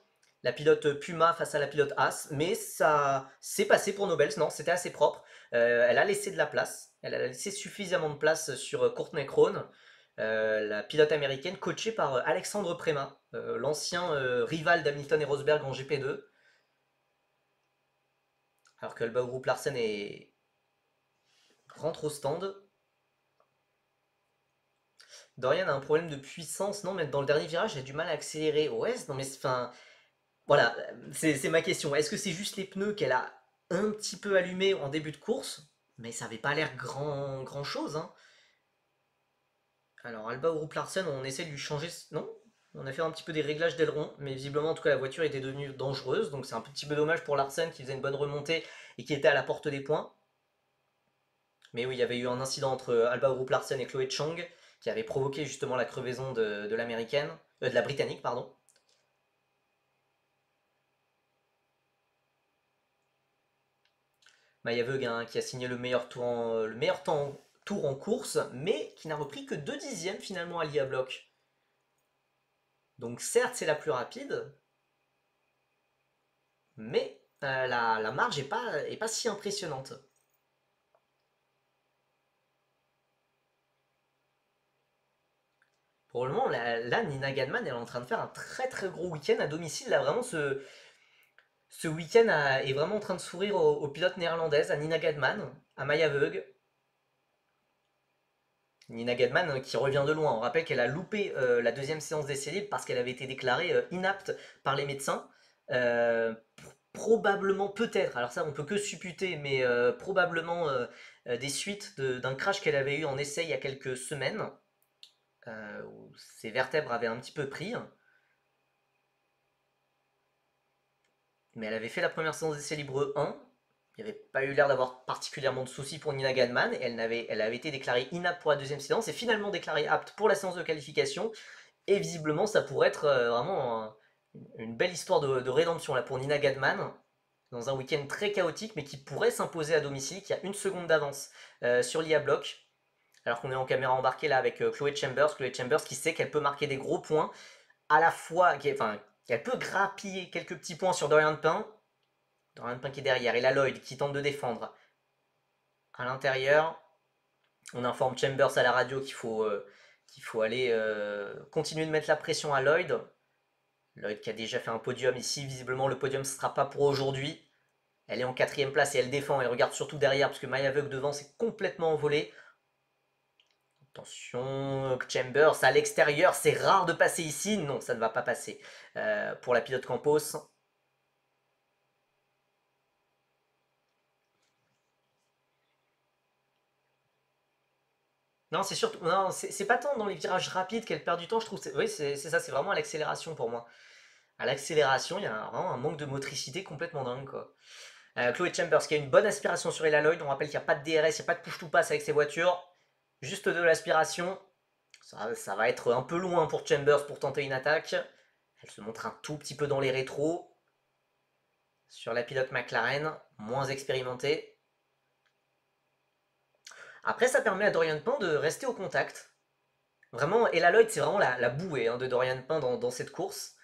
la pilote Puma face à la pilote Haas, mais ça s'est passé pour Nobles, non, c'était assez propre. Elle a laissé de la place, elle a laissé suffisamment de place sur Courtney Crone, la pilote américaine coachée par Alexandre Préma, l'ancien rival d'Hamilton et Rosberg en GP2. Alors que le Group Larsen rentre au stand. Dorian a un problème de puissance, non, mais dans le dernier virage, il a du mal à accélérer. Ouais, non, mais enfin, voilà, c'est ma question. Est-ce que c'est juste les pneus qu'elle a un petit peu allumés en début de course? Mais ça avait pas l'air grand chose, hein. Alors, Alba ou Larsen, on essaie de lui changer. Non? On a fait un petit peu des réglages d'aileron, mais visiblement, en tout cas, la voiture était devenue dangereuse. Donc, c'est un petit peu dommage pour Larsen qui faisait une bonne remontée et qui était à la porte des points. Mais oui, il y avait eu un incident entre Alba Group Larsen et Chloé Chang qui avait provoqué justement la crevaison de l'américaine, de la britannique, pardon. Maya Veug hein, qui a signé le meilleur tour en course, mais qui n'a repris que 2 dixièmes finalement à l'IA Block. Donc certes c'est la plus rapide, mais la marge est pas si impressionnante. Probablement, là, Nina Gadman, elle est en train de faire un très très gros week-end à domicile. Là, vraiment, ce week-end est vraiment en train de sourire aux pilotes néerlandaises, à Nina Gadman, à Maya Veug. Nina Gadman qui revient de loin. On rappelle qu'elle a loupé la deuxième séance d'essai libre parce qu'elle avait été déclarée inapte par les médecins. Euh, Probablement, peut-être, alors ça on peut que supputer, mais probablement des suites d'un crash qu'elle avait eu en essai il y a quelques semaines, où ses vertèbres avaient un petit peu pris. Mais elle avait fait la première séance d'essai libre 1. Il n'y avait pas eu l'air d'avoir particulièrement de soucis pour Nina Gadman. Et elle avait été déclarée inapte pour la deuxième séance et finalement déclarée apte pour la séance de qualification. Et visiblement, ça pourrait être vraiment une belle histoire de rédemption là, pour Nina Gadman dans un week-end très chaotique, mais qui pourrait s'imposer à domicile, qui a une seconde d'avance sur l'IA Block. Alors qu'on est en caméra embarquée là avec Chloé Chambers. Chloé Chambers qui sait qu'elle peut marquer des gros points, à la fois, enfin, qu'elle peut grappiller quelques petits points sur Dorian Pain. Dorian Pain qui est derrière, et la Lloyd qui tente de défendre. À l'intérieur, on informe Chambers à la radio qu'il faut aller continuer de mettre la pression à Lloyd. Lloyd qui a déjà fait un podium ici, visiblement le podium ne sera pas pour aujourd'hui. Elle est en quatrième place et elle défend, elle regarde surtout derrière parce que Maya Veug devant s'est complètement envolée. Attention, Chambers à l'extérieur, c'est rare de passer ici. Non, ça ne va pas passer pour la pilote Campos. Non, c'est surtout, non, c'est pas tant dans les virages rapides qu'elle perd du temps, je trouve. Oui, c'est ça, c'est vraiment à l'accélération pour moi. À l'accélération, il y a vraiment un manque de motricité complètement dingue, quoi. Chloé Chambers qui a une bonne aspiration sur Ella Lloyd. On rappelle qu'il n'y a pas de DRS, il n'y a pas de push-to-pass avec ces voitures. Juste de l'aspiration. Ça va être un peu loin pour Chambers pour tenter une attaque. Elle se montre un tout petit peu dans les rétros. Sur la pilote McLaren, moins expérimentée. Après, ça permet à Dorian Pain de rester au contact. Vraiment, Ella Lloyd, c'est vraiment la bouée hein, de Dorian Pain dans cette course.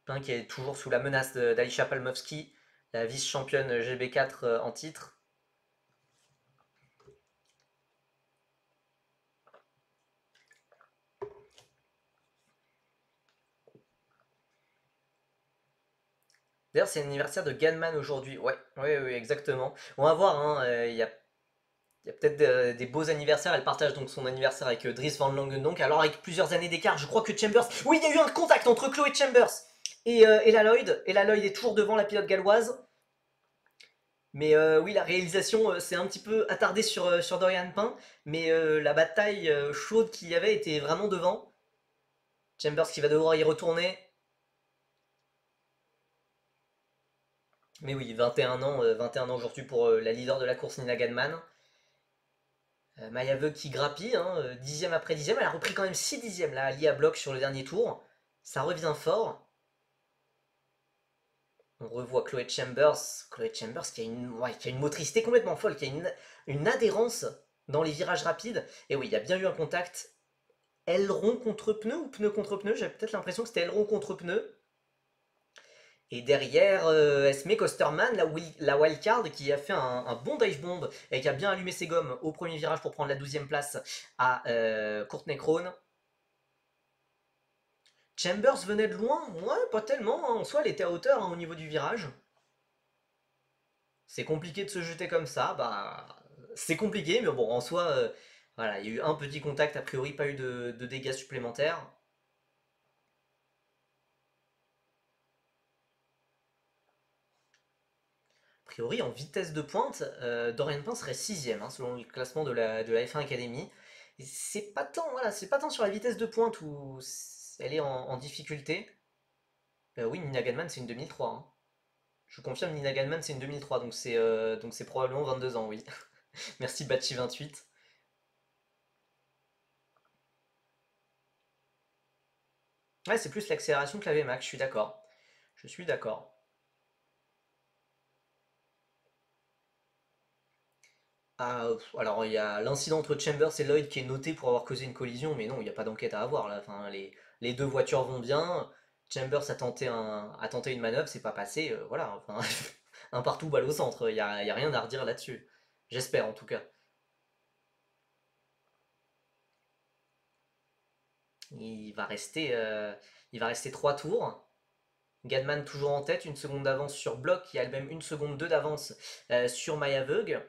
Pain qui est toujours sous la menace d'Alisha Palmowski, la vice-championne GB4 en titre. D'ailleurs, c'est l'anniversaire de Ganman aujourd'hui. Ouais, ouais, ouais, exactement. On va voir, hein, il y a Il y a peut-être des beaux anniversaires. Elle partage donc son anniversaire avec Dries Van Langendonk. Alors avec plusieurs années d'écart, je crois que Chambers... Oui, il y a eu un contact entre Chloé Chambers et la Lloyd. Et la Lloyd est toujours devant la pilote galloise. Mais oui, la réalisation s'est un petit peu attardée sur Dorian Pain. Mais la bataille chaude qu'il y avait était vraiment devant. Chambers qui va devoir y retourner. Mais oui, 21 ans aujourd'hui pour la leader de la course Nina Ganman. Mailleveux qui grappille, hein, dixième après dixième. Elle a repris quand même 6 dixièmes là, à bloc sur le dernier tour. Ça revient fort. On revoit Chloé Chambers. Chloé Chambers qui a une motricité complètement folle, qui a une adhérence dans les virages rapides. Et oui, il y a bien eu un contact. Aileron contre pneu ou pneu contre pneu. J'avais peut-être l'impression que c'était aileron contre pneu. Et derrière, Esme Kosterman, la wildcard, qui a fait un bon dive bomb et qui a bien allumé ses gommes au premier virage pour prendre la 12e place à Courtney Crone. Chambers venait de loin? Ouais, pas tellement, hein. En soi, elle était à hauteur, hein, au niveau du virage. C'est compliqué de se jeter comme ça, bah c'est compliqué, mais bon, en soi, voilà, il y a eu un petit contact, a priori pas eu de dégâts supplémentaires. A priori, en vitesse de pointe, Dorian Pain serait 6ème, hein, selon le classement de la F1 Academy. Et c'est pas tant, voilà, c'est pas tant sur la vitesse de pointe où elle est en difficulté. Oui, Nina Ganman, c'est une 2003, hein. Je confirme, Nina Ganman, c'est une 2003, donc c'est probablement 22 ans, oui. Merci Batchi28. Ouais, c'est plus l'accélération que la VMAX, je suis d'accord. Je suis d'accord. Ah, alors il y a l'incident entre Chambers et Lloyd qui est noté pour avoir causé une collision, mais non, il n'y a pas d'enquête à avoir là. Enfin, les deux voitures vont bien. Chambers a tenté une manœuvre, c'est pas passé, voilà. Enfin, un partout, balle au centre, il y a rien à redire là-dessus. J'espère en tout cas. Il va rester, euh, il va rester 3 tours. Gadman toujours en tête, une seconde d'avance sur Block, qui a même une seconde 2 d'avance sur Mayaveug.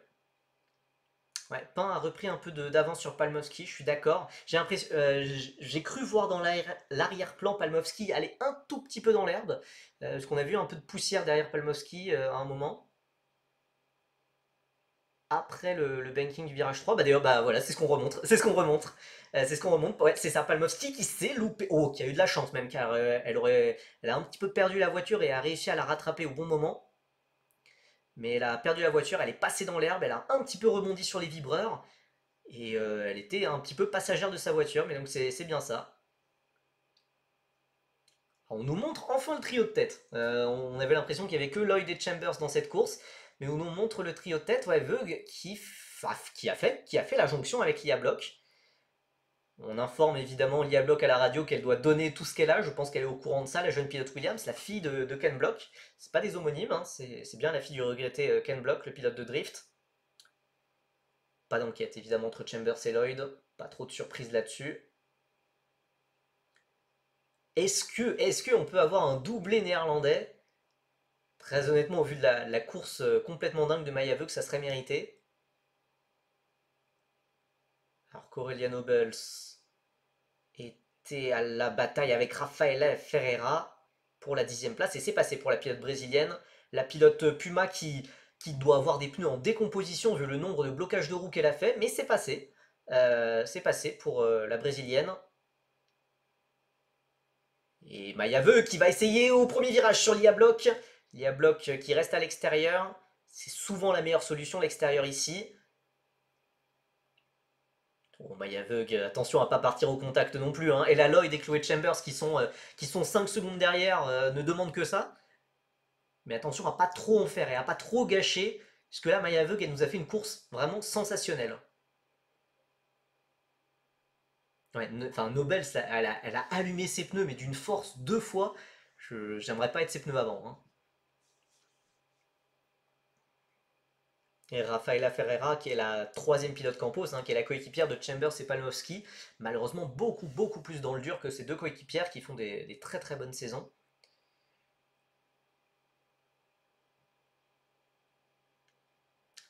Ouais, Pain a repris un peu d'avance sur Palmowski, je suis d'accord. J'ai cru voir dans l'arrière-plan Palmowski aller un tout petit peu dans l'herbe, parce qu'on a vu un peu de poussière derrière Palmowski à un moment. Après le banking du virage 3, bah d'ailleurs, bah voilà, c'est ce qu'on remonte, c'est ce qu'on remonte, c'est ce qu'on remonte. Ouais, c'est ça, Palmowski qui s'est loupé, oh, qui a eu de la chance même, car elle a un petit peu perdu la voiture et a réussi à la rattraper au bon moment. Mais elle a perdu la voiture, elle est passée dans l'herbe, elle a un petit peu rebondi sur les vibreurs. Et elle était un petit peu passagère de sa voiture, mais donc c'est bien ça. Alors, on nous montre enfin le trio de tête. On avait l'impression qu'il n'y avait que Lloyd et Chambers dans cette course, mais on nous montre le trio de tête, ouais, Veug qui a fait la jonction avec Lia Block. On informe évidemment Lia Block à la radio qu'elle doit donner tout ce qu'elle a. Je pense qu'elle est au courant de ça, la jeune pilote Williams, la fille de Ken Block. C'est pas des homonymes, hein, c'est bien la fille du regretté Ken Block, le pilote de drift. Pas d'enquête évidemment entre Chambers et Lloyd, pas trop de surprises là-dessus. Est-ce qu'on peut avoir un doublé néerlandais? Très honnêtement, au vu de la course complètement dingue de Mailleveux, que ça serait mérité. Alors qu'Aurélien Nobles était à la bataille avec Rafaela Ferreira pour la 10e place, et c'est passé pour la pilote brésilienne. La pilote Puma qui doit avoir des pneus en décomposition vu le nombre de blocages de roues qu'elle a fait, mais c'est passé. C'est passé pour la brésilienne. Et Mailleveux qui va essayer au premier virage sur Lia Block. Lia Block qui reste à l'extérieur. C'est souvent la meilleure solution, l'extérieur ici. Bon, Mailleveux, attention à pas partir au contact non plus, hein. Et la Lloyd et Chloé Chambers qui sont 5 secondes derrière ne demandent que ça. Mais attention à pas trop en faire et à pas trop gâcher. Puisque là, Mailleveux, elle nous a fait une course vraiment sensationnelle. Ouais, enfin, Nobel, elle a allumé ses pneus, mais d'une force 2 fois. J'aimerais pas être ses pneus avant, hein. Et Rafaela Ferreira, qui est la troisième pilote Campos, hein, qui est la coéquipière de Chambers et Palmowski, malheureusement beaucoup beaucoup plus dans le dur que ces deux coéquipières qui font des très très bonnes saisons.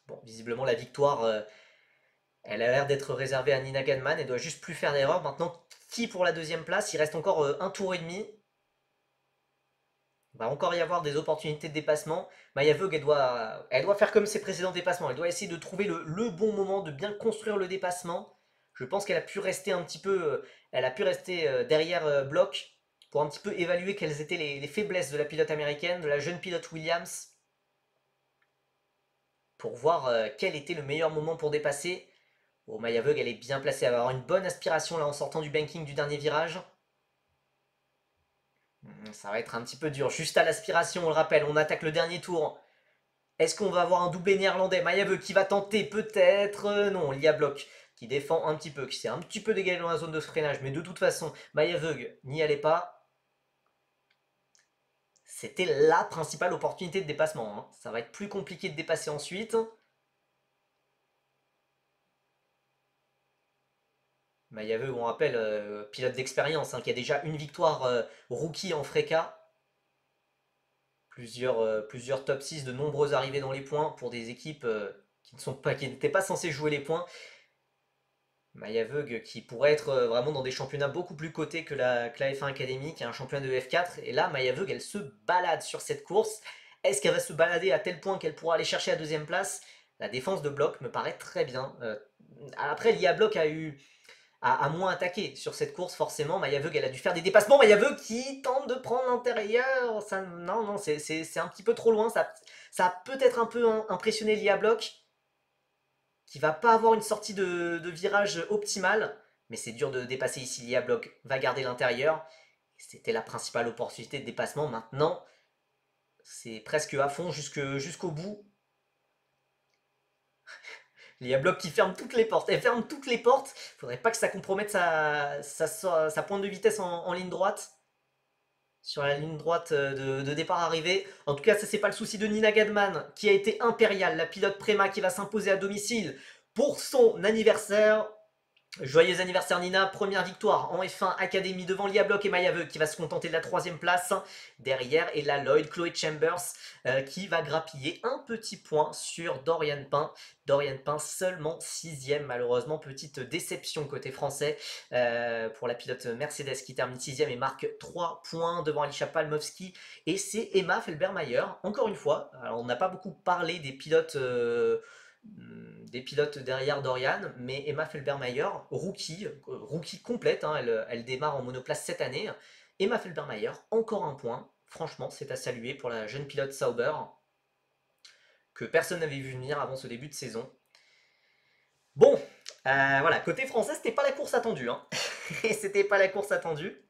Bon, visiblement la victoire Elle a l'air d'être réservée à Nina Ganman, elle doit juste plus faire d'erreur. Maintenant, qui pour la deuxième place? Il reste encore un tour et demi. Il va encore y avoir des opportunités de dépassement. Maya Vogue, elle doit faire comme ses précédents dépassements. Elle doit essayer de trouver le bon moment, de bien construire le dépassement. Je pense qu'elle a pu rester un petit peu, elle a pu rester derrière Block pour un petit peu évaluer quelles étaient les faiblesses de la pilote américaine, de la jeune pilote Williams, pour voir quel était le meilleur moment pour dépasser. Bon, Maya Vogue, elle est bien placée, elle va avoir une bonne aspiration là en sortant du banking du dernier virage. Ça va être un petit peu dur. Juste à l'aspiration, on le rappelle, on attaque le dernier tour. Est-ce qu'on va avoir un doublé néerlandais? Mailleveux qui va tenter peut-être. Non, il y a Bloch qui défend un petit peu, qui s'est un petit peu dégagé dans la zone de freinage. Mais de toute façon, Mailleveux n'y allait pas. C'était la principale opportunité de dépassement, hein. Ça va être plus compliqué de dépasser ensuite. Mailleveux, on rappelle, pilote d'expérience, hein, qui a déjà une victoire rookie en Freca. Plusieurs top 6, de nombreuses arrivées dans les points pour des équipes qui n'étaient pas censées jouer les points. Mailleveux qui pourrait être vraiment dans des championnats beaucoup plus cotés que la F1 Academy, qui est un championnat de F4. Et là, Mailleveux, elle se balade sur cette course. Est-ce qu'elle va se balader à tel point qu'elle pourra aller chercher la deuxième place? La défense de Block me paraît très bien. Après, l'IA Block a moins attaqué sur cette course, forcément. Mailleveux, elle a dû faire des dépassements. Mailleveux qui tente de prendre l'intérieur. Non, non, c'est un petit peu trop loin. Ça a peut-être un peu impressionné l'IA Block, qui va pas avoir une sortie de virage optimale, mais c'est dur de dépasser ici. L'IA Block va garder l'intérieur. C'était la principale opportunité de dépassement. Maintenant, c'est presque à fond jusqu'au bout. L'IA Block qui ferme toutes les portes. Elle ferme toutes les portes. Faudrait pas que ça compromette sa pointe de vitesse en ligne droite. Sur la ligne droite de départ-arrivée. En tout cas, ça c'est pas le souci de Nina Gadman, qui a été impériale, la pilote Prema qui va s'imposer à domicile pour son anniversaire. Joyeux anniversaire Nina, première victoire en F1 Academy devant Lia Block et Mailleveux qui va se contenter de la troisième place. Derrière, et la Lloyd, Chloé Chambers qui va grappiller un petit point sur Dorian Pain. Dorian Pain seulement 6ème, malheureusement, petite déception côté français pour la pilote Mercedes qui termine 6ème et marque 3 points devant Alicia Palmowski. Et c'est Emma Felbermayer, encore une fois. Alors, on n'a pas beaucoup parlé des pilotes derrière Dorian, mais Emma Felbermayer, rookie complète, hein, elle démarre en monoplace cette année. Emma Felbermayer, encore un point, franchement c'est à saluer pour la jeune pilote Sauber, que personne n'avait vu venir avant ce début de saison. Bon, voilà, côté français c'était pas la course attendue, hein. C'était pas la course attendue.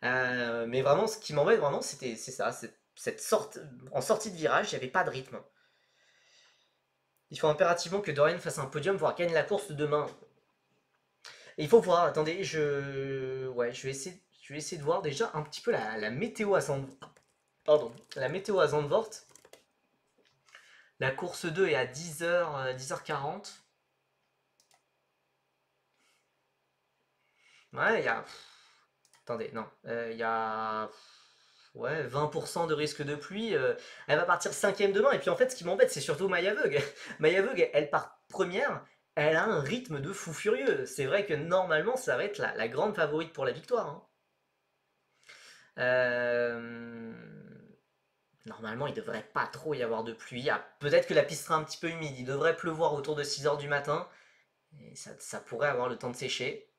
Mais vraiment ce qui m'embête vraiment c'est ça, cette sorte, en sortie de virage, il n'y avait pas de rythme. Il faut impérativement que Dorian fasse un podium, voire gagne la course demain. Et il faut voir, attendez, ouais, je vais essayer de voir déjà un petit peu la météo à Pardon, la météo à Zandvoort. La course 2 est à 10h, 10h40. Ouais, il y a... Attendez, non. Il y a... Ouais, 20% de risque de pluie. Elle va partir 5ème demain. Et puis en fait, ce qui m'embête, c'est surtout Maya Vogue. Maya Vogue, elle part première. Elle a un rythme de fou furieux. C'est vrai que normalement, ça va être la grande favorite pour la victoire, hein. Euh, Normalement, il devrait pas trop y avoir de pluie. Ah, peut-être que la piste sera un petit peu humide. Il devrait pleuvoir autour de 6h du matin. Et ça pourrait avoir le temps de sécher.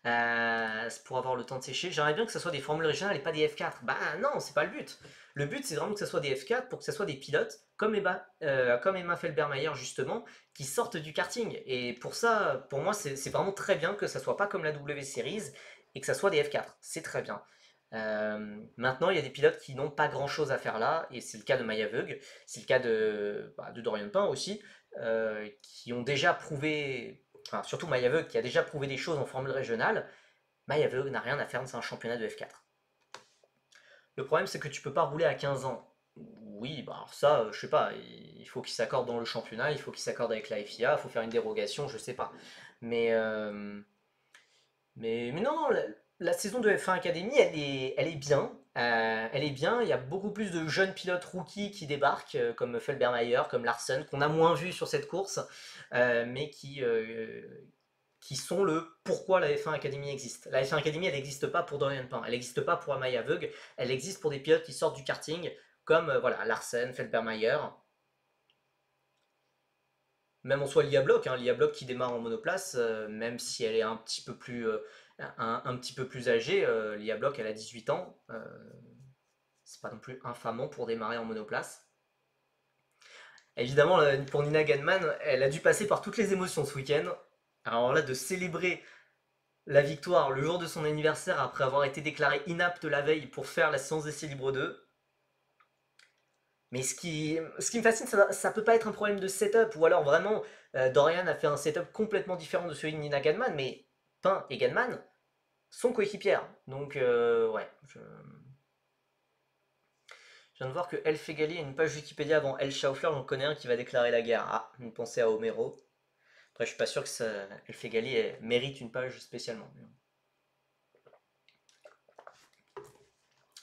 Pour avoir le temps de sécher. J'aimerais bien que ce soit des formules régionales et pas des F4. Bah non, c'est pas le but. Le but, c'est vraiment que ce soit des F4 pour que ce soit des pilotes comme Emma Felbermayer justement, qui sortent du karting. Et pour ça, pour moi, c'est vraiment très bien que ça soit pas comme la W Series et que ça soit des F4. C'est très bien. Maintenant, il y a des pilotes qui n'ont pas grand chose à faire là, et c'est le cas de Maya Vogue, c'est le cas de Dorian Pain aussi, qui ont déjà prouvé, enfin surtout Maya Vogue qui a déjà prouvé des choses en formule régionale. Maya Vogue n'a rien à faire dans un championnat de F4. Le problème, c'est que tu peux pas rouler à 15 ans. Oui, bah alors ça, je sais pas, il faut qu'il s'accorde dans le championnat, il faut qu'il s'accorde avec la FIA, il faut faire une dérogation, je sais pas. Mais, mais non, non, la saison de F1 Academy, elle est bien. Elle est bien, il y a beaucoup plus de jeunes pilotes rookies qui débarquent, comme Felbermayer, comme Larsen, qu'on a moins vu sur cette course, mais qui sont le pourquoi la F1 Academy existe. La F1 Academy, elle n'existe pas pour Dorian Pain, elle n'existe pas pour Amaya Veug, elle existe pour des pilotes qui sortent du karting, comme voilà, Larsen, Felbermayer, même en soi l'IA Block, hein, l'IA Block qui démarre en monoplace, même si elle est un petit peu plus, un petit peu plus âgée, l'IA Block elle a 18 ans, c'est pas non plus infamant pour démarrer en monoplace. Évidemment, pour Nina Ganman, elle a dû passer par toutes les émotions ce week-end. Alors là, de célébrer la victoire le jour de son anniversaire après avoir été déclarée inapte la veille pour faire la séance d'essai libre 2. Mais ce qui me fascine, ça peut pas être un problème de setup, ou alors vraiment, Dorian a fait un setup complètement différent de celui de Nina Ganman, mais Pain et Ganman sont coéquipières. Donc, ouais, je viens de voir que El Fegali a une page Wikipédia avant El Schaufler, j'en connais un qui va déclarer la guerre. Ah, une pensée à Homero. Après, je suis pas sûr que El Fegali mérite une page spécialement.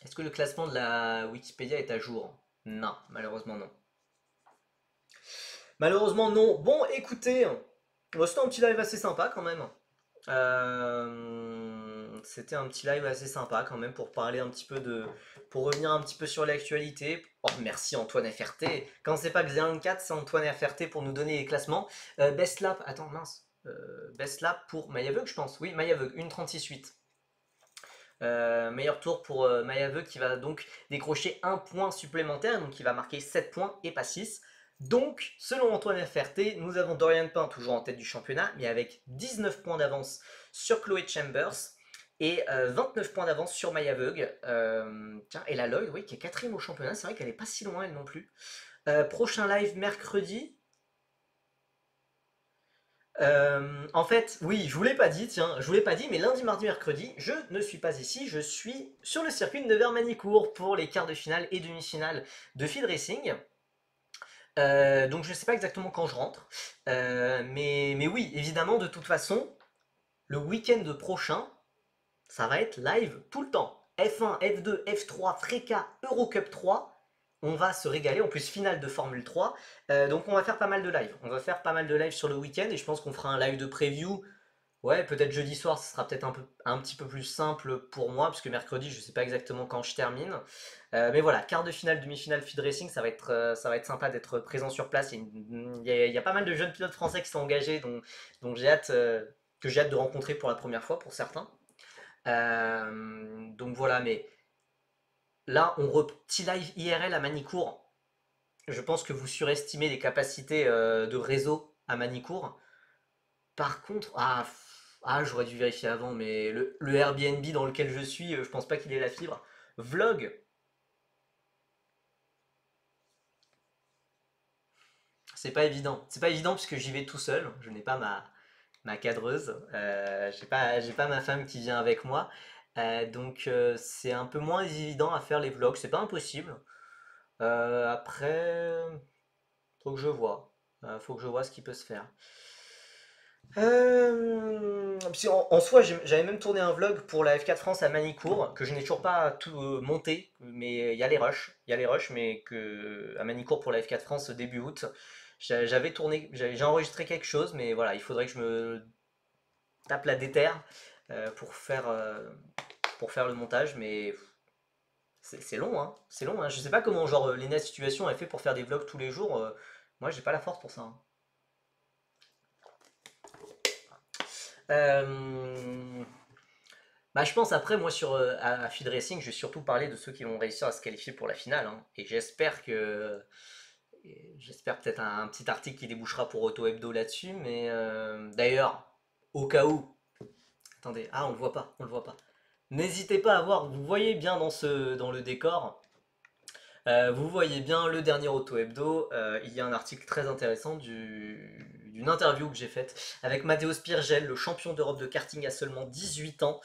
Est-ce que le classement de la Wikipédia est à jour? Non, malheureusement non. Malheureusement non. Bon, écoutez, c'était un petit live assez sympa quand même. C'était un petit live assez sympa quand même pour parler un petit peu de, pour revenir un petit peu sur l'actualité. Oh, merci Antoine FRT. Quand c'est pas Xeon 4, c'est Antoine FRT pour nous donner les classements. Best lap, attends mince. Best lap pour Mayaveug, je pense. Oui, Mayaveug, 1,36,8. Meilleur tour pour Mayaveug qui va donc décrocher un point supplémentaire, donc il va marquer 7 points et pas 6. Donc, selon Antoine FRT, nous avons Dorian Pain toujours en tête du championnat, mais avec 19 points d'avance sur Chloé Chambers et 29 points d'avance sur Maya Veug. Tiens, et la Lloyd, oui, qui est quatrième au championnat, c'est vrai qu'elle n'est pas si loin, elle non plus. Prochain live mercredi. En fait, oui, je vous l'ai pas dit, tiens, je vous l'ai pas dit, mais lundi, mardi, mercredi, je ne suis pas ici, je suis sur le circuit de Nevers-Manicourt pour les quarts de finale et demi-finale de Field Racing. Donc je ne sais pas exactement quand je rentre, mais oui, évidemment, de toute façon, le week-end prochain, ça va être live tout le temps. F1, F2, F3, Freca, Eurocup 3. On va se régaler, en plus finale de Formule 3. Donc on va faire pas mal de live. On va faire pas mal de live sur le week-end et je pense qu'on fera un live de preview. Ouais, peut-être jeudi soir, ce sera peut-être un petit peu plus simple pour moi, parce que mercredi, je sais pas exactement quand je termine. Mais voilà, quart de finale, demi-finale, Field Racing, ça va être sympa d'être présent sur place. Il y a pas mal de jeunes pilotes français qui sont engagés, donc que j'ai hâte de rencontrer pour la première fois pour certains. Donc voilà, mais là, petit live IRL à Manicourt. Je pense que vous surestimez les capacités de réseau à Manicourt. Par contre, j'aurais dû vérifier avant, mais le Airbnb dans lequel je suis, je pense pas qu'il ait la fibre. Vlog, c'est pas évident. C'est pas évident puisque j'y vais tout seul. Je n'ai pas ma cadreuse. J'ai pas ma femme qui vient avec moi. Donc c'est un peu moins évident à faire les vlogs. C'est pas impossible. Après, faut que je vois. Faut que je vois ce qui peut se faire. Puis en soi, j'avais même tourné un vlog pour la F4 France à Manicourt, que je n'ai toujours pas tout monté, mais il y a les rushs. Il y a les rushs, mais à Manicourt pour la F4 France début août. J'avais tourné, j'ai enregistré quelque chose, mais voilà, il faudrait que je me tape la déterre pour faire le montage, mais c'est long, hein. C'est long, hein. Je sais pas comment, genre, Lena Situation a fait pour faire des vlogs tous les jours. Moi, j'ai pas la force pour ça, hein. Euh, Bah, je pense après, moi, à Field Racing, je vais surtout parler de ceux qui vont réussir à se qualifier pour la finale, hein. Et j'espère peut-être un petit article qui débouchera pour Auto Hebdo là-dessus. Mais d'ailleurs, au cas où, attendez, on le voit pas, on le voit pas. N'hésitez pas à voir, vous voyez bien dans le décor, vous voyez bien le dernier Auto Hebdo, il y a un article très intéressant d'une interview que j'ai faite avec Matteo Spirgel, le champion d'Europe de karting à seulement 18 ans,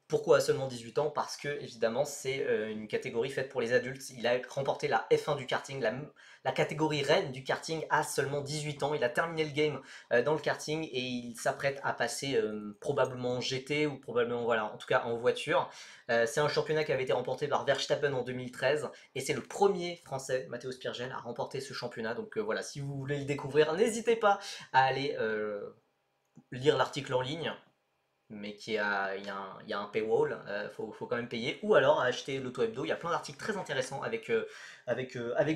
Pourquoi seulement 18 ans? Parce que évidemment c'est une catégorie faite pour les adultes. Il a remporté la F1 du karting, la catégorie reine du karting à seulement 18 ans. Il a terminé le game dans le karting et il s'apprête à passer probablement en GT ou probablement voilà, en tout cas en voiture. C'est un championnat qui avait été remporté par Verstappen en 2013 et c'est le premier français, Mathéo Spirgel, à remporter ce championnat. Donc voilà, si vous voulez le découvrir, n'hésitez pas à aller lire l'article en ligne, mais il y a un paywall, faut quand même payer, ou alors à acheter l'Auto Hebdo. Il y a plein d'articles très intéressants avec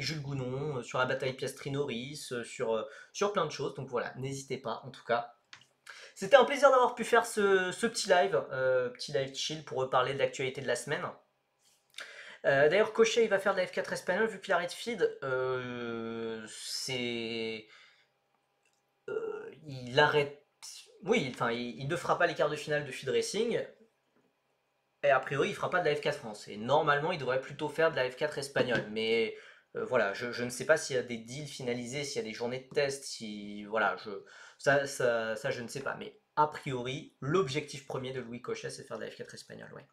Jules Gounon, sur la bataille Piastri-Norris, sur plein de choses. Donc voilà, n'hésitez pas en tout cas. C'était un plaisir d'avoir pu faire ce petit live chill pour reparler de l'actualité de la semaine. D'ailleurs, Cochet il va faire de la F4 espagnole vu qu'il arrête feed. Il arrête. Oui, enfin, il ne fera pas les quarts de finale de feed racing. Et a priori, il fera pas de la F4 France. Et normalement, il devrait plutôt faire de la F4 espagnole. Mais voilà, je ne sais pas s'il y a des deals finalisés, s'il y a des journées de test, si voilà, ça, je ne sais pas. Mais a priori, l'objectif premier de Louis Cochet, c'est de faire de la F4 espagnole, ouais.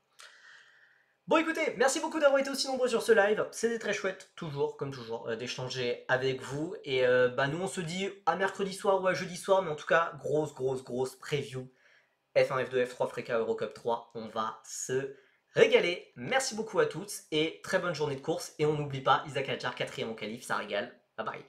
Bon écoutez, merci beaucoup d'avoir été aussi nombreux sur ce live, c'était très chouette, toujours, comme toujours, d'échanger avec vous, et bah nous on se dit à mercredi soir ou à jeudi soir, mais en tout cas, grosse preview F1, F2, F3, Freca Eurocup 3, on va se régaler. Merci beaucoup à tous et très bonne journée de course. Et on n'oublie pas, Isaac Hadjar, quatrième en qualif, ça régale. Bye bye.